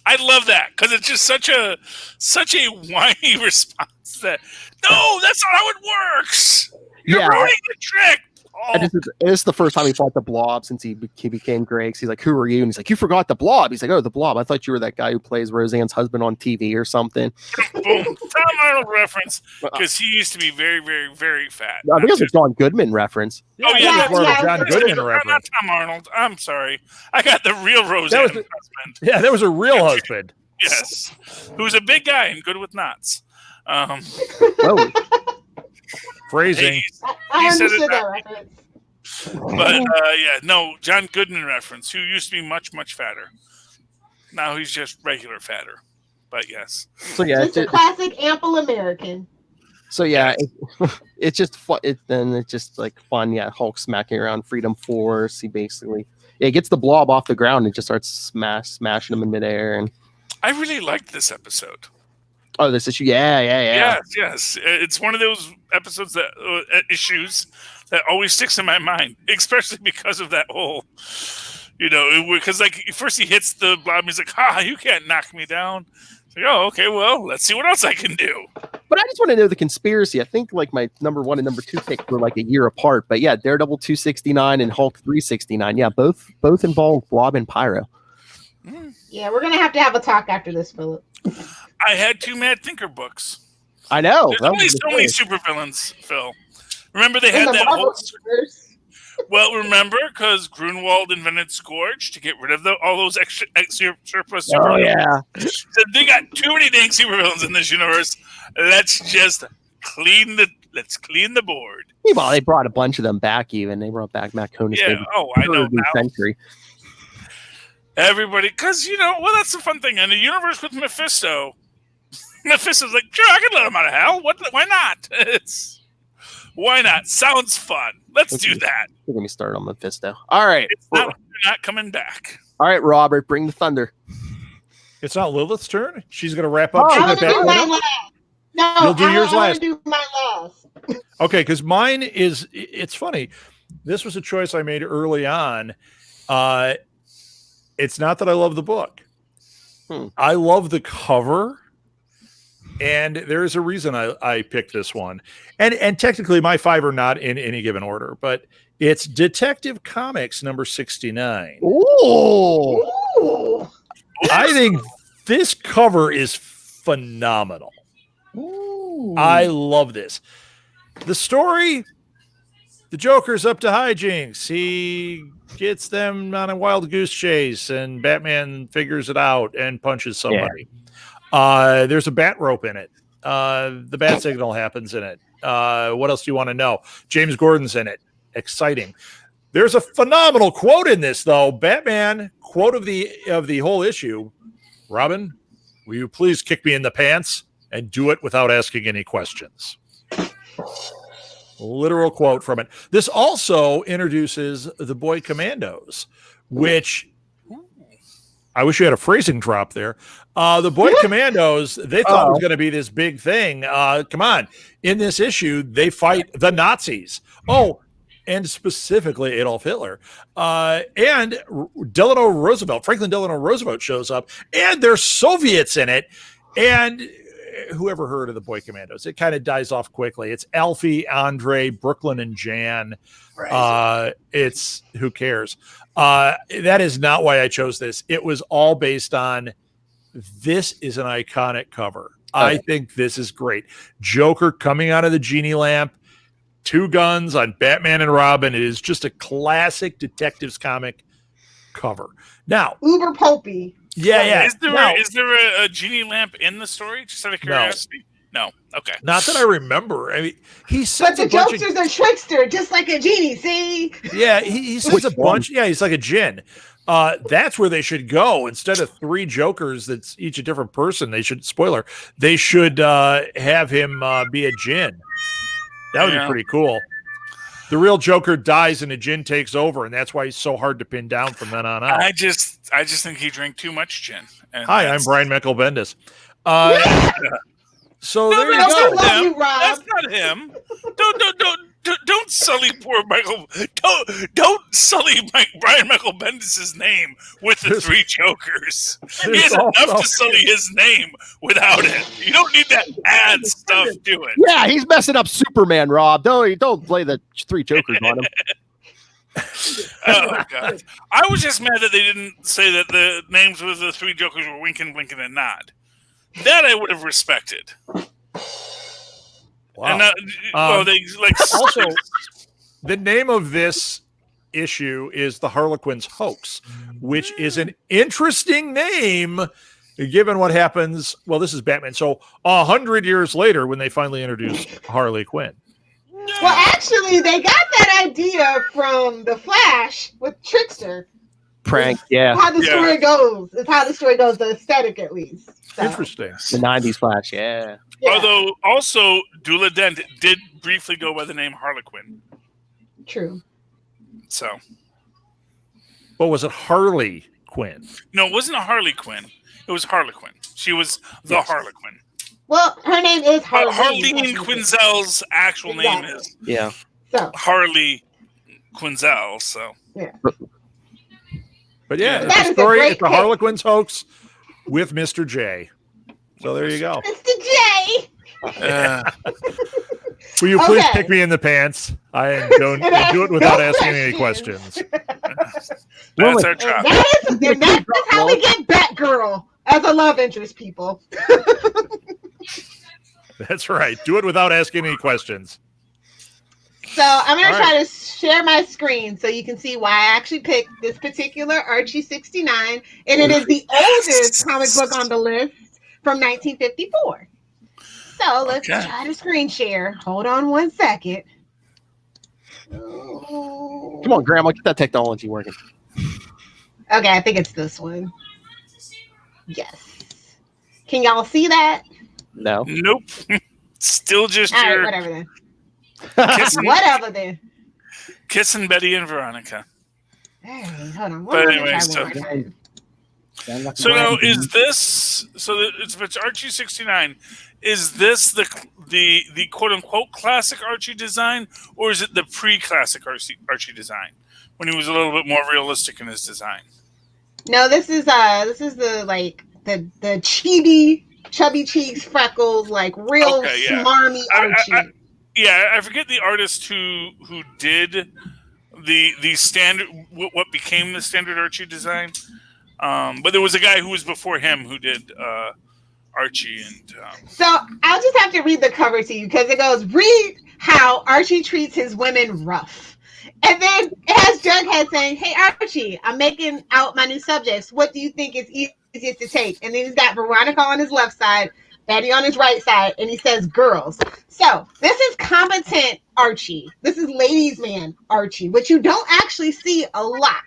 I love that because it's just such a whiny response that no, that's not how it works. You're ruining the trick. And this is the first time he fought the Blob since he became Grey. He's like, who are you? And he's like, you forgot the Blob. He's like, oh, the Blob. I thought you were that guy who plays Roseanne's husband on TV or something. Boom. Tom Arnold reference because he used to be very, very, very fat. I think it's a John Goodman reference. Oh, yeah. John Goodman reference. Not Tom Arnold. I'm sorry. I got the real Roseanne husband. Yeah, there was a real husband. Yes. Who's a big guy and good with knots. Whoa. Phrasing. Hey, I said understood it that reference. But John Goodman reference, who used to be much, much fatter. Now he's just regular fatter. But yes. So yeah, Just a classic ample American. So yeah, it's just fun. It's just like fun. Yeah, Hulk smacking around Freedom Force. He basically gets the Blob off the ground and just starts smashing him in midair. And I really liked this episode. Oh, this issue, yeah. Yes. It's one of those episodes that issues that always sticks in my mind, especially because of that whole, because like first he hits the Blob, and he's like, "Ha, you can't knock me down." Oh, okay. Well, let's see what else I can do. But I just want to know the conspiracy. I think like my number 1 and number 2 pick were like a year apart. But yeah, Daredevil 269 and Hulk 369. Yeah, both involve Blob and Pyro. Yeah, we're gonna have a talk after this, Philip. I had 2 Mad Thinker books. I know. There's only so many supervillains, Phil. Remember they had that whole... Well, remember, because Grunwald invented Scourge to get rid of all those extra surplus supervillains. Oh, yeah. So they got too many dang supervillains in this universe. Let's just clean the board. Well, they brought a bunch of them back even. They brought back Matt Konis. Yeah, I know now. Century. Everybody, because, well, that's the fun thing. In the universe with Mephisto's like, sure, I can let him out of hell. Why not? Why not? Sounds fun. Let's do that. We're going to start on Mephisto. All right. They're not coming back. All right, Robert, bring the thunder. It's not Lilith's turn. She's going to wrap up. I want to do my last. No, you'll do yours last. I want to do my last. Okay, because mine is. It's funny. This was a choice I made early on. It's not that I love the book. I love the cover. And there is a reason I picked this one. And technically my 5 are not in any given order, but it's Detective Comics number 69. Ooh. I think this cover is phenomenal. Ooh. I love this. The story, the Joker's up to hijinks. He gets them on a wild goose chase and Batman figures it out and punches somebody. Yeah. There's a bat rope in it. The bat signal happens in it. What else do you want to know? James Gordon's in it. Exciting. There's a phenomenal quote in this, though. Batman quote of the whole issue. Robin, will you please kick me in the pants and do it without asking any questions? Literal quote from it. This also introduces the Boy Commandos, which I wish you had a phrasing drop there. The Boy Commandos, they thought it was going to be this big thing. Come on. In this issue, they fight the Nazis. Oh, and specifically Adolf Hitler. And Delano Roosevelt, Franklin Delano Roosevelt shows up, and there's Soviets in it. And whoever heard of the Boy Commandos? It kind of dies off quickly. It's Alfie, Andre, Brooklyn, and Jan. It's who cares? That is not why I chose this. It was all based on this is an iconic cover. I think this is great. Joker coming out of the genie lamp, 2 guns on Batman and Robin. It is just a classic detectives comic cover. Now, uber pulpy. Yeah. Is there a genie lamp in the story? Just out of curiosity. No. Okay. Not that I remember. I mean, he says but the Joker's a trickster, just like a genie. See? Yeah, he says a bunch. Yeah, he's like a djinn. That's where they should go instead of 3 Jokers. That's each a different person. They should They should have him be a djinn. That would be pretty cool. The real Joker dies and a djinn takes over, and that's why he's so hard to pin down from then on out. I just think he drank too much gin. Hi, I'm Brian Michael Bendis. So there you go. That's not him. Don't sully poor Michael. Don't sully Brian Michael Bendis' name with the 3 Jokers. He has enough to sully his name without it. You don't need that add stuff to it. Yeah, he's messing up Superman, Rob. Don't play the 3 Jokers on him. Oh God! I was just mad that they didn't say that the names of the 3 Jokers were Winkin', Blinkin', and Nod. That I would have respected. Wow. And also, the name of this issue is The Harlequin's Hoax, which is an interesting name given what happens. Well, this is Batman. So 100 years later, when they finally introduced Harley Quinn. Well, actually, they got that idea from The Flash with Trickster. Prank, yeah. How the story goes. It's how the story goes, the aesthetic at least. So. Interesting. The 90s Flash, yeah. Although, also, Dula Dent did briefly go by the name Harlequin. True. So. What was it, Harley Quinn? No, it wasn't a Harley Quinn. It was Harlequin. She was the Harlequin. Well, her name is Harleen. Harleen Quinzel's actual name is Harley Quinzel. So. Yeah. But yeah, it's a story. It's a Harlequin's Hoax with Mr. J. So there you go. Mr. J. Will you please Okay. kick me in the pants? And don't and do it without asking any questions. That's our job. And that's how we get Batgirl as a love interest, people. That's right. Do it without asking any questions. So I'm going to All try to share my screen so you can see why I actually picked this particular Archie 69. And it is the oldest comic book on the list from 1954. So let's try to screen share. Hold on one second. Come on, Grandma, get that technology working. Okay, I think it's this one. Yes. Can y'all see that? No. Nope. Still just All right, your whatever then. kissing, Whatever then. kissing Betty and Veronica. All right, hold on. But anyway, so now is this it's Archie 69? Is this the quote unquote classic Archie design, or is it the pre-classic Archie design when he was a little bit more realistic in his design? No, this is the like the chibi, chubby cheeks, freckles, like real smarmy Archie. I forget the artist who did the standard what became the standard Archie design. But there was a guy who was before him who did Archie and. So I'll just have to read the cover to you because it goes, "Read how Archie treats his women rough," and then it has Jughead saying, "Hey Archie, I'm making out my new subjects. What do you think is easiest to take?" And then he's got Veronica on his left side, Betty on his right side, and he says, "Girls." So this is competent Archie. This is ladies' man Archie, which you don't actually see a lot,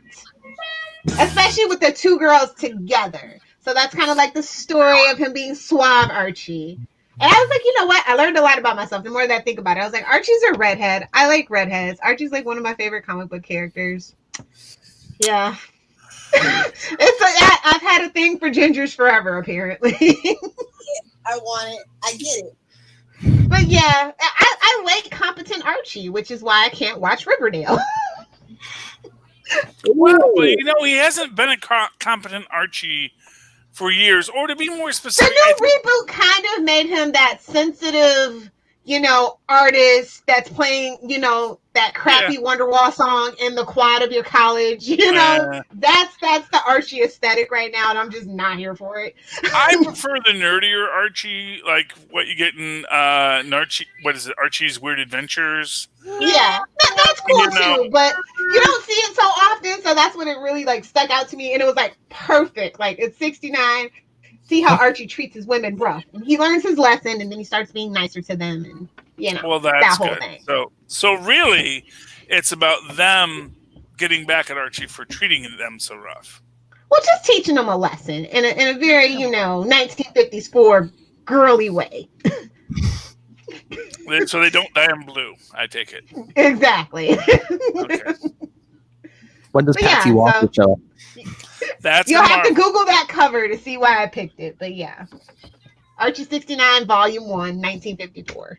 especially with the two girls together. So that's kind of like the story of him being suave Archie. And I was like, you know what? I learned a lot about myself. The more that I think about it, I was like, Archie's a redhead. I like redheads. Archie's like one of my favorite comic book characters. Yeah. I've had a thing for gingers forever, apparently. I want it. I get it. But yeah, I like competent Archie, which is why I can't watch Riverdale. Well, but he hasn't been a competent Archie for years, or to be more specific, the new reboot kind of made him that sensitive, artist that's playing, that crappy Wonderwall song in the quad of your college. That's the Archie aesthetic right now, and I'm just not here for it. I prefer the nerdier Archie, like what you get in Archie. What is it? Archie's Weird Adventures. Yeah, that's cool too, but you don't see it so often, so that's when it really stuck out to me, and it was perfect. It's 69. See how Archie treats his women rough, and he learns his lesson, and then he starts being nicer to them, and well, that's that whole good. thing. So really, it's about them getting back at Archie for treating them so rough. Well, just teaching them a lesson in a very 1954 girly way. So they don't die in blue. I take it. Exactly. Okay. When does Patsy Walker show up? You'll have to Google that cover to see why I picked it. But yeah, Archie 69, Volume 1, 1954.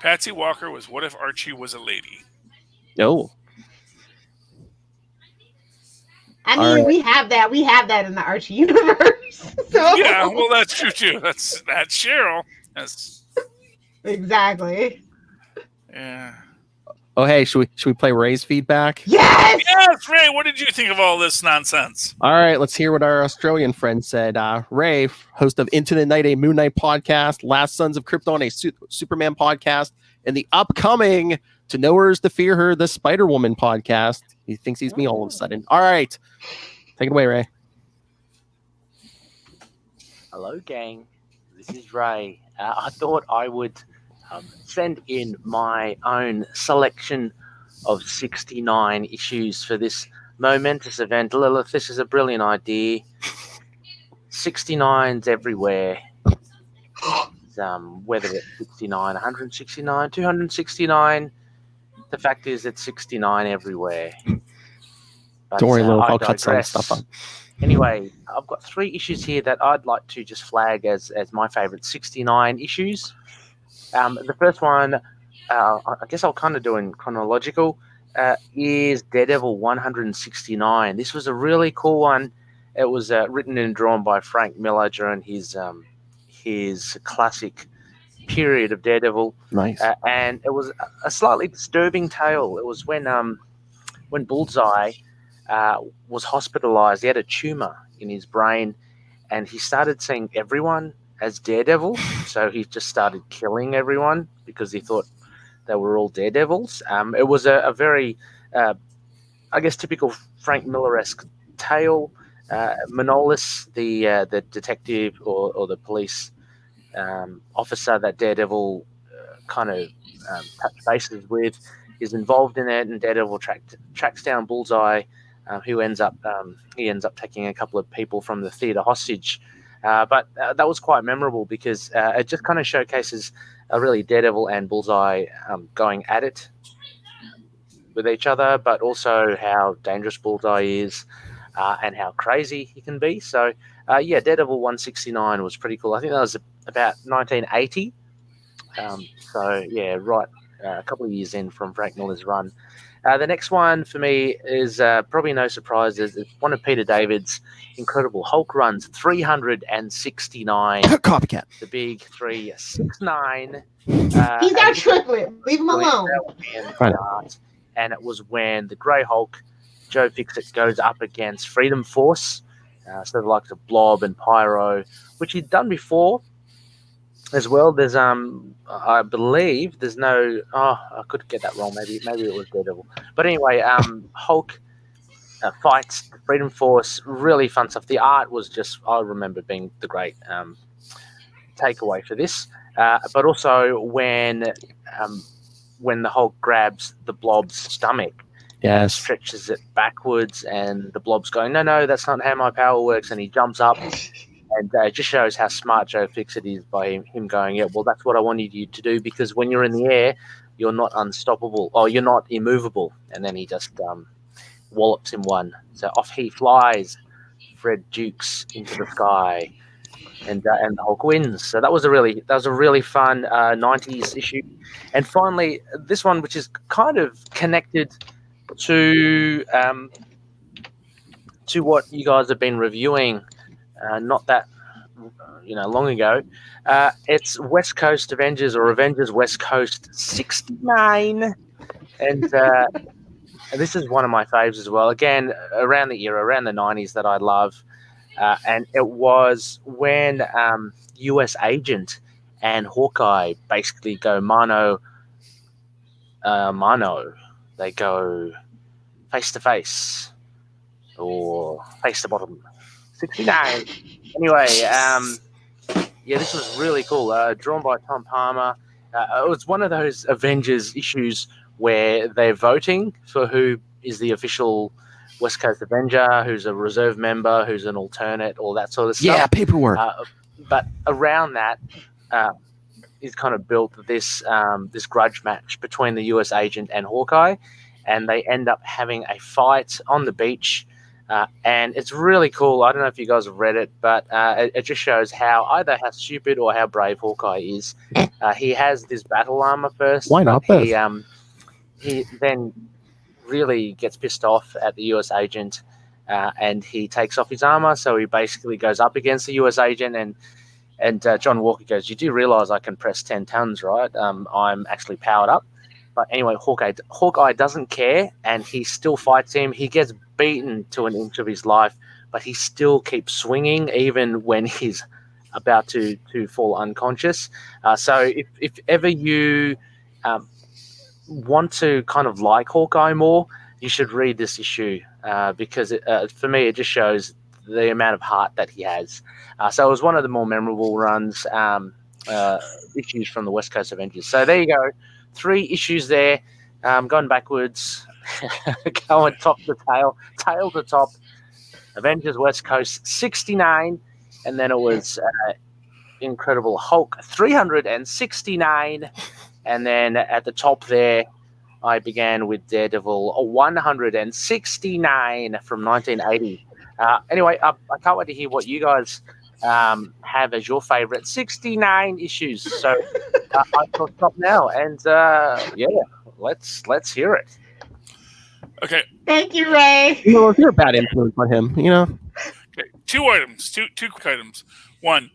Patsy Walker was What If Archie Was a Lady? No. I mean, we have that. We have that in the Archie universe. So. Yeah, well, that's true too. That's Cheryl. That's exactly. Yeah. Oh, hey, should we play Ray's feedback? Yes! Yes, Ray, what did you think of all this nonsense? All right, let's hear what our Australian friend said. Ray, host of Into the Night, a Moon Knight podcast, Last Sons of Krypton, a Superman podcast, and the upcoming To Know Her Is to Fear Her, the Spider-Woman podcast. He thinks he's me all of a sudden. All right, take it away, Ray. Hello, gang. This is Ray. I thought I would send in my own selection of 69 issues for this momentous event. Lilith, this is a brilliant idea. 69's everywhere. Whether it's 69, 169, 269, the fact is it's 69 everywhere. But, don't worry, Lilith, I I'll cut some digress. stuff up. Anyway, I've got 3 issues here that I'd like to just flag as my favorite 69 issues. The first one, I guess I'll kind of do in chronological, is Daredevil 169. This was a really cool one. It was written and drawn by Frank Miller during his classic period of Daredevil. Nice. And it was a slightly disturbing tale. It was when Bullseye was hospitalized. He had a tumor in his brain, and he started seeing everyone as Daredevil. So he just started killing everyone because he thought they were all Daredevils. It was a very, I guess, typical Frank Miller-esque tale. Manolis, the detective or the police officer that Daredevil kind of touched bases with, is involved in it, and Daredevil tracks down Bullseye, who ends up taking a couple of people from the theater hostage. But that was quite memorable because it just kind of showcases really Daredevil and Bullseye going at it with each other, but also how dangerous Bullseye is and how crazy he can be. So, Daredevil 169 was pretty cool. I think that was about 1980. Right, a couple of years in from Frank Miller's run. The next one for me is probably no surprise. It's one of Peter David's Incredible Hulk runs, 369. Copycat. The big 369. He's our triplet. Leave him alone. And it was when the Grey Hulk, Joe Fixit, goes up against Freedom Force, so the likes of Blob and Pyro, which he'd done before as well. There's I believe there's no I could get that wrong, maybe it was Daredevil, but anyway, Hulk fights the Freedom Force. Really fun stuff. The art was just, I remember, being the great takeaway for this, but also when the Hulk grabs the Blob's stomach, yes, stretches it backwards, and the Blob's going, no, that's not how my power works, and he jumps up. And it just shows how smart Joe Fixit is by him going, yeah, well, that's what I wanted you to do, because when you're in the air, you're not unstoppable, or you're not immovable. And then he just wallops him one. So off he flies, Fred Dukes into the sky, and the Hulk wins. So that was a really fun 90s issue. And finally, this one, which is kind of connected to what you guys have been reviewing. Not that long ago. It's West Coast Avengers, or Avengers West Coast 69, and this is one of my faves as well. Again, around the 90s that I love, and it was when US Agent and Hawkeye basically go mano. They go face to face, or face to bottom. 69. Anyway, this was really cool. Drawn by Tom Palmer. It was one of those Avengers issues where they're voting for who is the official West Coast Avenger, who's a reserve member, who's an alternate, all that sort of stuff. Yeah, paperwork. But around that is kind of built this grudge match between the US Agent and Hawkeye, and they end up having a fight on the beach. And it's really cool. I don't know if you guys have read it, but it just shows either how stupid or how brave Hawkeye is. He has this battle armor first. Why not both? He then really gets pissed off at the US Agent, and he takes off his armor. So he basically goes up against the US Agent, and John Walker goes, "You do realize I can press 10 tons, right? I'm actually powered up." But anyway, Hawkeye doesn't care, and he still fights him. He gets beaten to an inch of his life, but he still keeps swinging even when he's about to fall unconscious. So if ever you want to kind of like Hawkeye more, you should read this issue, because for me it just shows the amount of heart that he has. So it was one of the more memorable runs, issues from the West Coast Avengers. So there you go. 3 issues there, going backwards, going top to tail to top. Avengers West Coast 69, and then it was Incredible Hulk 369, and then at the top there, I began with Daredevil 169 from 1980. Anyway, I can't wait to hear what you guys have as your favorite 69 issues. So I'll stop now, and let's hear it. Okay. Thank you, Ray. If you're a bad influence on him, Okay. Two items, two quick items. One,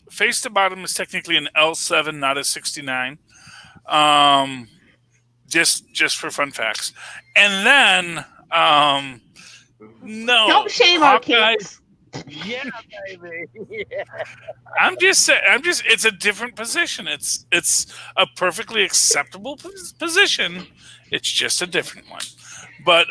face to bottom is technically an L7, not a 69. Just for fun facts. And then, no, Don't shame our Hawkeye. kids. Yeah, baby. Yeah. I'm just saying. It's a different position. It's a perfectly acceptable position. It's just a different one. But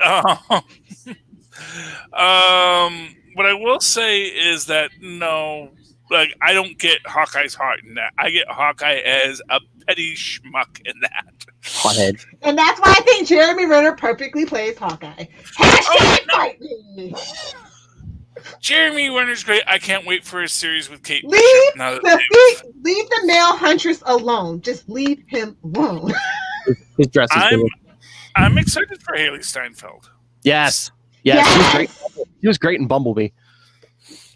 what I will say is that no, like I don't get Hawkeye's heart in that. I get Hawkeye as a petty schmuck in that. Hothead. And that's why I think Jeremy Renner perfectly plays Hawkeye. Hashtag fight me. Jeremy Renner's great. I can't wait for his series with Kate Leave Bishop. Now that leave the male huntress alone. Just leave him alone. His dress is good. I'm excited for Haley Steinfeld. Yes. Yes. She was great. She was great in Bumblebee.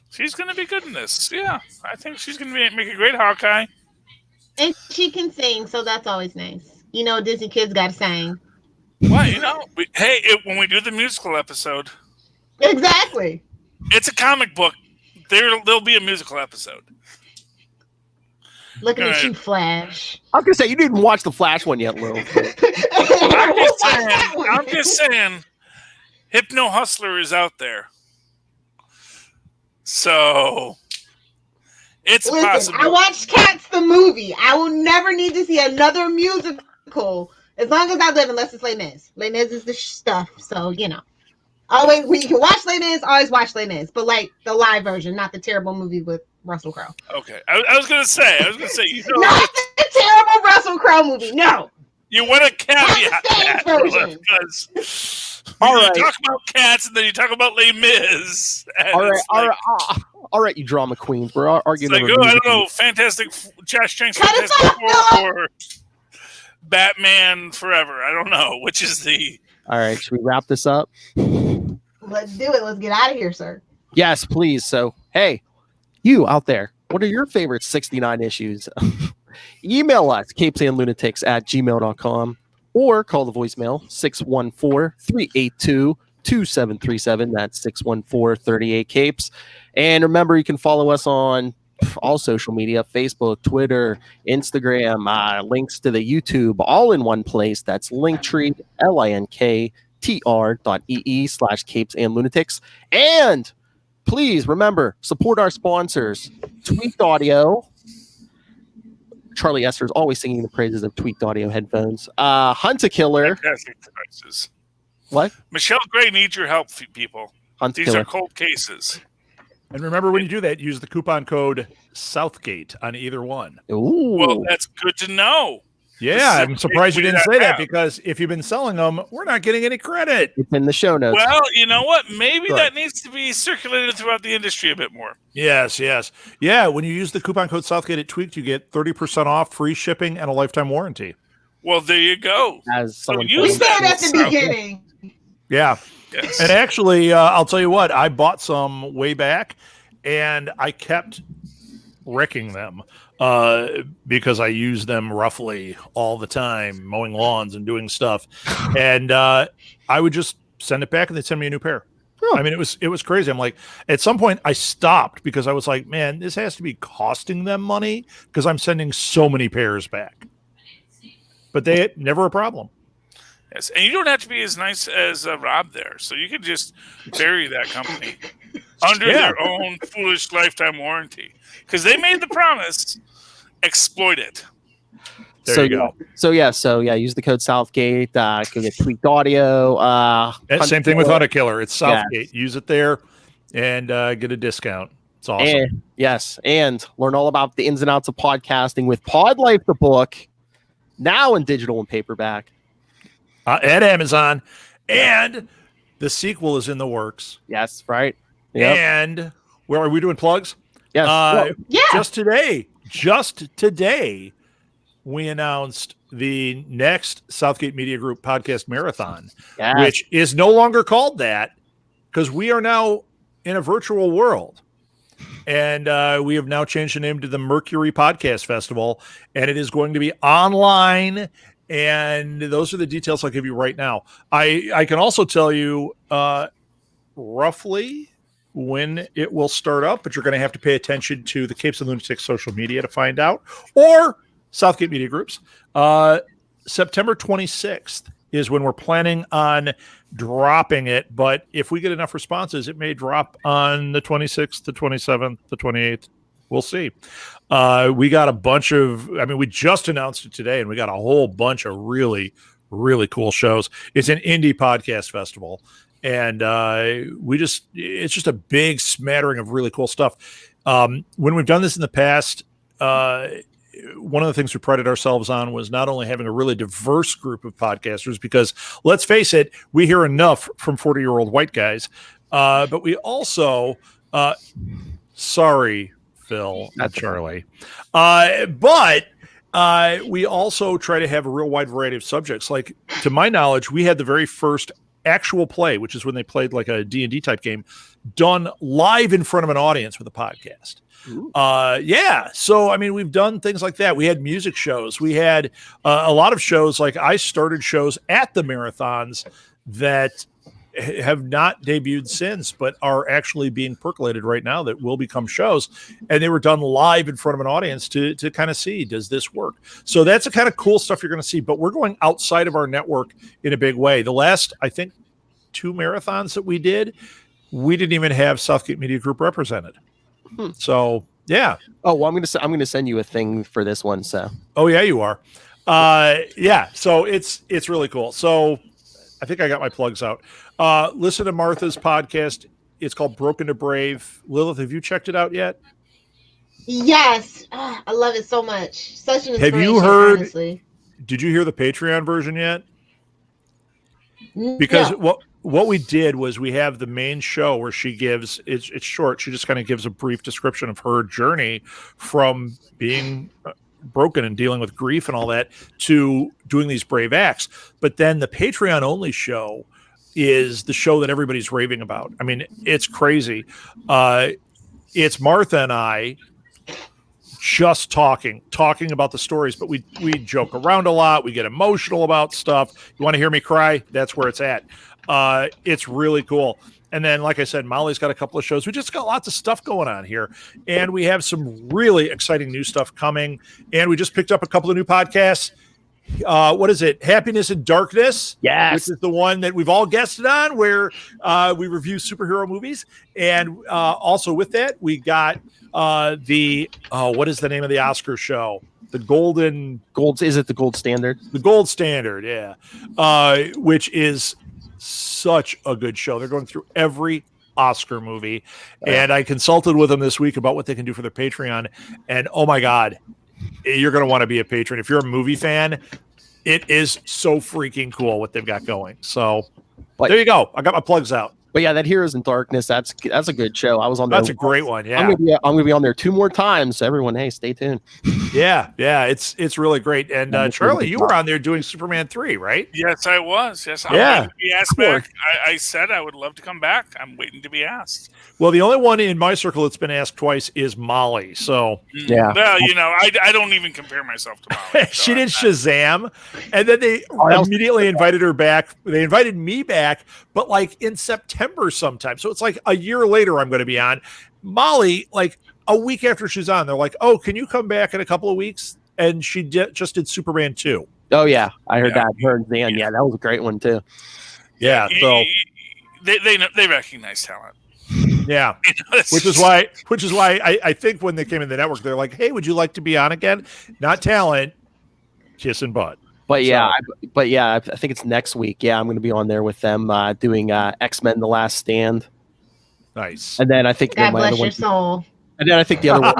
She's going to be good in this. Yeah, I think she's going to make a great Hawkeye. And she can sing, so that's always nice. You know, Disney kids got to sing. Well, you know, when we do the musical episode. Exactly. It's a comic book. There'll be a musical episode. Looking at you, Flash. I was gonna say you didn't watch the Flash one yet, Lil. I'm just saying, Hypno Hustler is out there, so it's possible. I watched Cats the movie. I will never need to see another musical as long as I live, unless it's Les Mis. Les Mis is the stuff, so you know. Always, when you can watch Les Mis, always watch Les Mis, but like the live version, not the terrible movie with Russell Crowe. Okay, I was gonna say, you know, not the terrible Russell Crowe movie. No, you want to caveat that because you talk about Cats and then you talk about Les Mis. All right, you drama queens. We're arguing. It's like, I don't know, Josh Trank, Fantastic Four, or Batman Forever. I don't know which is the. All right, should we wrap this up? Let's do it. Let's get out of here, sir. Yes, please. So, hey, you out there, what are your favorite 69 issues? Email us, capesandlunatics@gmail.com, or call the voicemail 614-382-2737. That's 614-38-CAPES. And remember, you can follow us on all social media, Facebook, Twitter, Instagram, links to the YouTube, all in one place. That's Linktree, linktr.ee/capesandlunatics. And please remember, support our sponsors, Tweaked Audio. Charlie Esther is always singing the praises of Tweaked Audio headphones. Hunt-A-Killer. Fantastic devices. What? Michelle Gray needs your help, people. These Hunt-A-Killer. are cold cases. And remember, when you do that, use the coupon code Southgate on either one. Ooh. Well, that's good to know. Yeah, I'm surprised you didn't say that, because if you've been selling them, we're not getting any credit. It's in the show notes. Well, you know what? Maybe Right. that needs to be circulated throughout the industry a bit more. Yes. Yeah, when you use the coupon code Southgate at Tweaked, you get 30% off, free shipping, and a lifetime warranty. Well, there you go. As someone We said at the beginning. Yeah. Yes. And actually, I'll tell you what, I bought some way back, and I kept wrecking them because I use them roughly all the time, mowing lawns and doing stuff. And I would just send it back, and they'd send me a new pair. I mean, it was crazy. I'm like, at some point I stopped because I was like, man, this has to be costing them money because I'm sending so many pairs back. But they never a problem. Yes, and you don't have to be as nice as Rob there, so you can just bury that company under their own foolish lifetime warranty because they made the promise. Exploit it. There you go. So use the code Southgate. Go get Tweaked Audio. Same thing with Hunt-A-Killer. It's Southgate. Use it there and get a discount. It's awesome. And learn all about the ins and outs of podcasting with Pod Life, the book, now in digital and paperback. At Amazon, and the sequel is in the works. Yes, right. Yep. And where are we doing plugs? Yes. Just today, we announced the next Southgate Media Group podcast marathon, which is no longer called that because we are now in a virtual world. And we have now changed the name to the Mercury Podcast Festival, and it is going to be online. And those are the details I'll give you right now. I can also tell you roughly when it will start up, but you're going to have to pay attention to the Capes and Lunatics social media to find out, or Southgate Media Group's. September 26th is when we're planning on dropping it, but if we get enough responses, it may drop on the 26th, the 27th, the 28th. We'll see. We got a bunch of, we just announced it today, and we got a whole bunch of really, really cool shows. It's an indie podcast festival, and it's just a big smattering of really cool stuff. When we've done this in the past, one of the things we prided ourselves on was not only having a really diverse group of podcasters, because let's face it, we hear enough from 40-year-old white guys, but we also, sorry, Phil, not Charlie, but we also try to have a real wide variety of subjects. Like, to my knowledge, we had the very first actual play, which is when they played like a D&D type game, done live in front of an audience with a podcast. So we've done things like that. We had music shows. We had a lot of shows. Like, I started shows at the marathons that have not debuted since, but are actually being percolated right now that will become shows, and they were done live in front of an audience to kind of see, does this work? So that's the kind of cool stuff you're going to see, but we're going outside of our network in a big way. The last, I think, 2 marathons that we did, we didn't even have Southgate Media Group represented. So yeah. Oh, well, I'm going to send you a thing for this one. So, oh yeah, you are. So it's really cool. So I think I got my plugs out. Listen to Martha's podcast. It's called Broken to Brave. Lilith, have you checked it out yet? Yes. I love it so much. Such an inspiration, have you heard? Honestly. Did you hear the Patreon version yet? Because what we did was we have the main show where she gives, it's short. She just kind of gives a brief description of her journey from being broken and dealing with grief and all that to doing these brave acts. But then the Patreon only show is the show that everybody's raving about. I mean, it's crazy. It's Martha and I just talking about the stories, but we joke around a lot. We get emotional about stuff. You want to hear me cry? That's where it's at. It's really cool. And then, like I said, Molly's got a couple of shows. We just got lots of stuff going on here, and we have some really exciting new stuff coming. And we just picked up a couple of new podcasts. What is it? Happiness and Darkness. Yes. Which is the one that we've all guested on, where we review superhero movies. And also with that, we got what is the name of the Oscar show? The is it the Gold Standard? The Gold Standard, yeah. Which is such a good show. They're going through every Oscar movie. And I consulted with them this week about what they can do for their Patreon. And oh my God, you're going to want to be a patron. If you're a movie fan, it is so freaking cool what they've got going. So there you go. I got my plugs out. But yeah, that Heroes in Darkness, that's a good show. I was on there. That's a great one. Yeah. I'm gonna be on there 2 more times. So everyone, hey, stay tuned. Yeah, it's really great. And Charlie, you were on there doing Superman 3, right? Yes, I was. Yes, I'm waiting to be asked back. I said I would love to come back. I'm waiting to be asked. Well, the only one in my circle that's been asked twice is Molly. So yeah. Well, I don't even compare myself to Molly. So she did Shazam, and then they immediately invited her back. They invited me back, but like in September sometime. So it's like a year later I'm going to be on. Molly, like a week after she's on, they're like, "Oh, can you come back in a couple of weeks?" And she just did Superman 2. Oh yeah, I heard that. Her and Dan, yeah, that was a great one too. Yeah, so they recognize talent. Yeah, which is why I think when they came in the network, they're like, "Hey, would you like to be on again?" Not talent, kissing butt. But yeah, I think it's next week. Yeah, I'm going to be on there with them doing X-Men: The Last Stand. Nice. And then I think God bless your soul. And then I think the other one.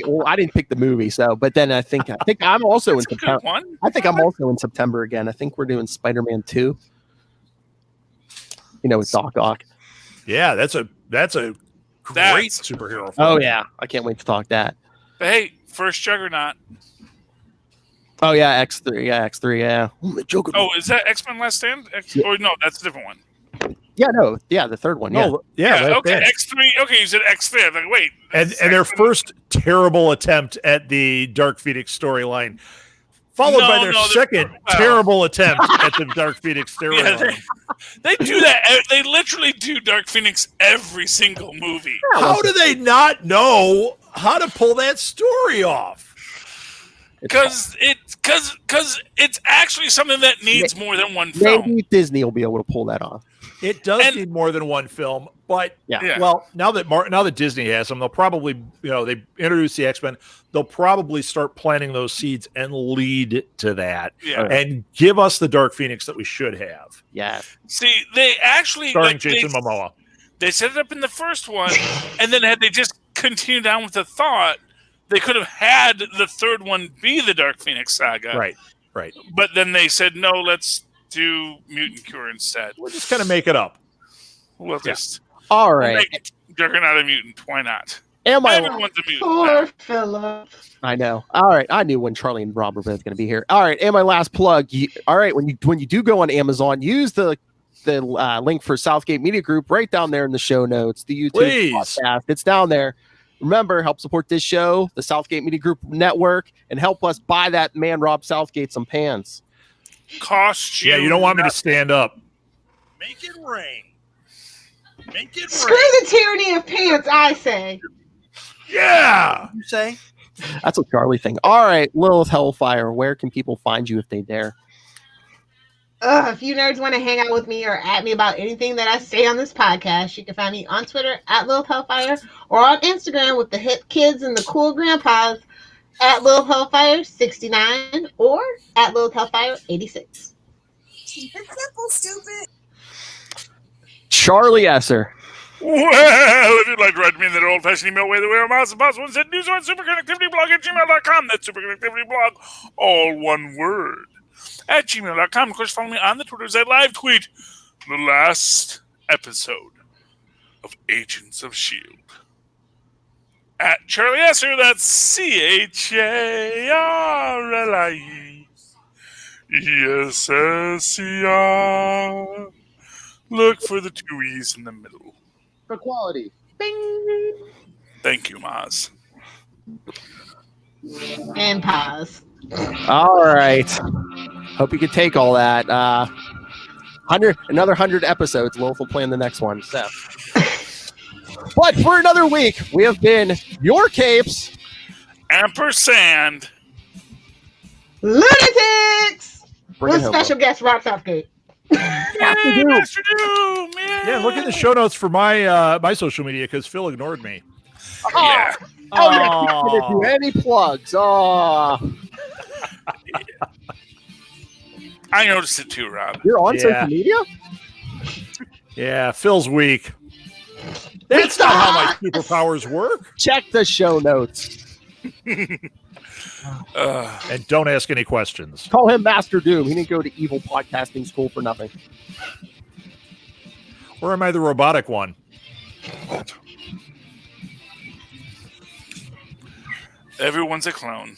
Well, I didn't pick the movie, so. But then I think I'm also in September. I think I'm also in September again. I think we're doing Spider-Man 2. With Doc Ock. Yeah, that's a great superhero film. Oh yeah, I can't wait to talk that. But hey, first Juggernaut. Oh yeah, X3. Yeah, X3. Yeah. Oh, is that X-Men Last Stand? Or no, that's a different one. Yeah, no, yeah, the third one. Yeah, okay, X3. Okay, you said X3. I'm like, wait. And their first terrible attempt at the Dark Phoenix storyline. Followed by their second terrible attempt at the Dark Phoenix storyline. Yeah, they do that. They literally do Dark Phoenix every single movie. How do they not know how to pull that story off? Because it's actually something that needs more than one film. Maybe Disney will be able to pull that off. It does need more than one film, but well, now that Disney has them, they'll probably, they introduce the X-Men, they'll probably start planting those seeds and lead to that, and give us the Dark Phoenix that we should have. Yeah. See, they actually starring Jason Momoa. They set it up in the first one, and then had they just continued on with the thought, they could have had the third one be the Dark Phoenix saga. Right. But then they said, no, let's do Mutant Cure instead. We'll just kind of make it up. We'll just all right. Make Juggernaut a mutant. Why not? Everyone's a mutant. Poor Philip. I know. All right. I knew when Charlie and Rob were both going to be here. All right. And my last plug. All right. When you do go on Amazon, use the link for Southgate Media Group right down there in the show notes. The YouTube podcast. It's down there. Remember, help support this show, the Southgate Media Group Network, and help us buy that man Rob Southgate some pants. Cost you. Yeah, you don't want me to stand up. Make it rain. Make it Screw the tyranny of pants, I say. Yeah. You say? That's what Charlie thinks. All right, Lilith Hellfire, where can people find you if they dare? If you nerds want to hang out with me or at me about anything that I say on this podcast, you can find me on Twitter at Lilith Hellfire or on Instagram with the hip kids and the cool grandpas at Lilith Hellfire 69 or at Lilith Hellfire 86. Keep it simple, stupid. Charlie Esser. Well, if you'd like to write to me in that old-fashioned email way, the way our mouse is possible, send news on superconductivityblog@gmail.com. That's superconductivityblog, all one word. At gmail.com. Of course, follow me on the Twitters. I live tweet the last episode of Agents of S.H.I.E.L.D. At Charlie Esser, that's CHARLIE ESSER. Look for the two E's in the middle. For quality. Bing. Thank you, Maz. And pause. All right. Hope you could take all that. Another 100 episodes. Lilith will plan the next one. So. But for another week, we have been your capes. Ampersand. Lunatics. With home, special guest Rob Southgate. Yay, Master Doom! Yeah, look at the show notes for my my social media because Phil ignored me. Yeah. Oh, you're not going to do any plugs. Oh. I noticed it too, Rob. You're on social media? Yeah, Phil's weak. That's not how my superpowers work. Check the show notes. And don't ask any questions. Call him Master Doom. He didn't go to evil podcasting school for nothing. Or am I the robotic one? Everyone's a clone.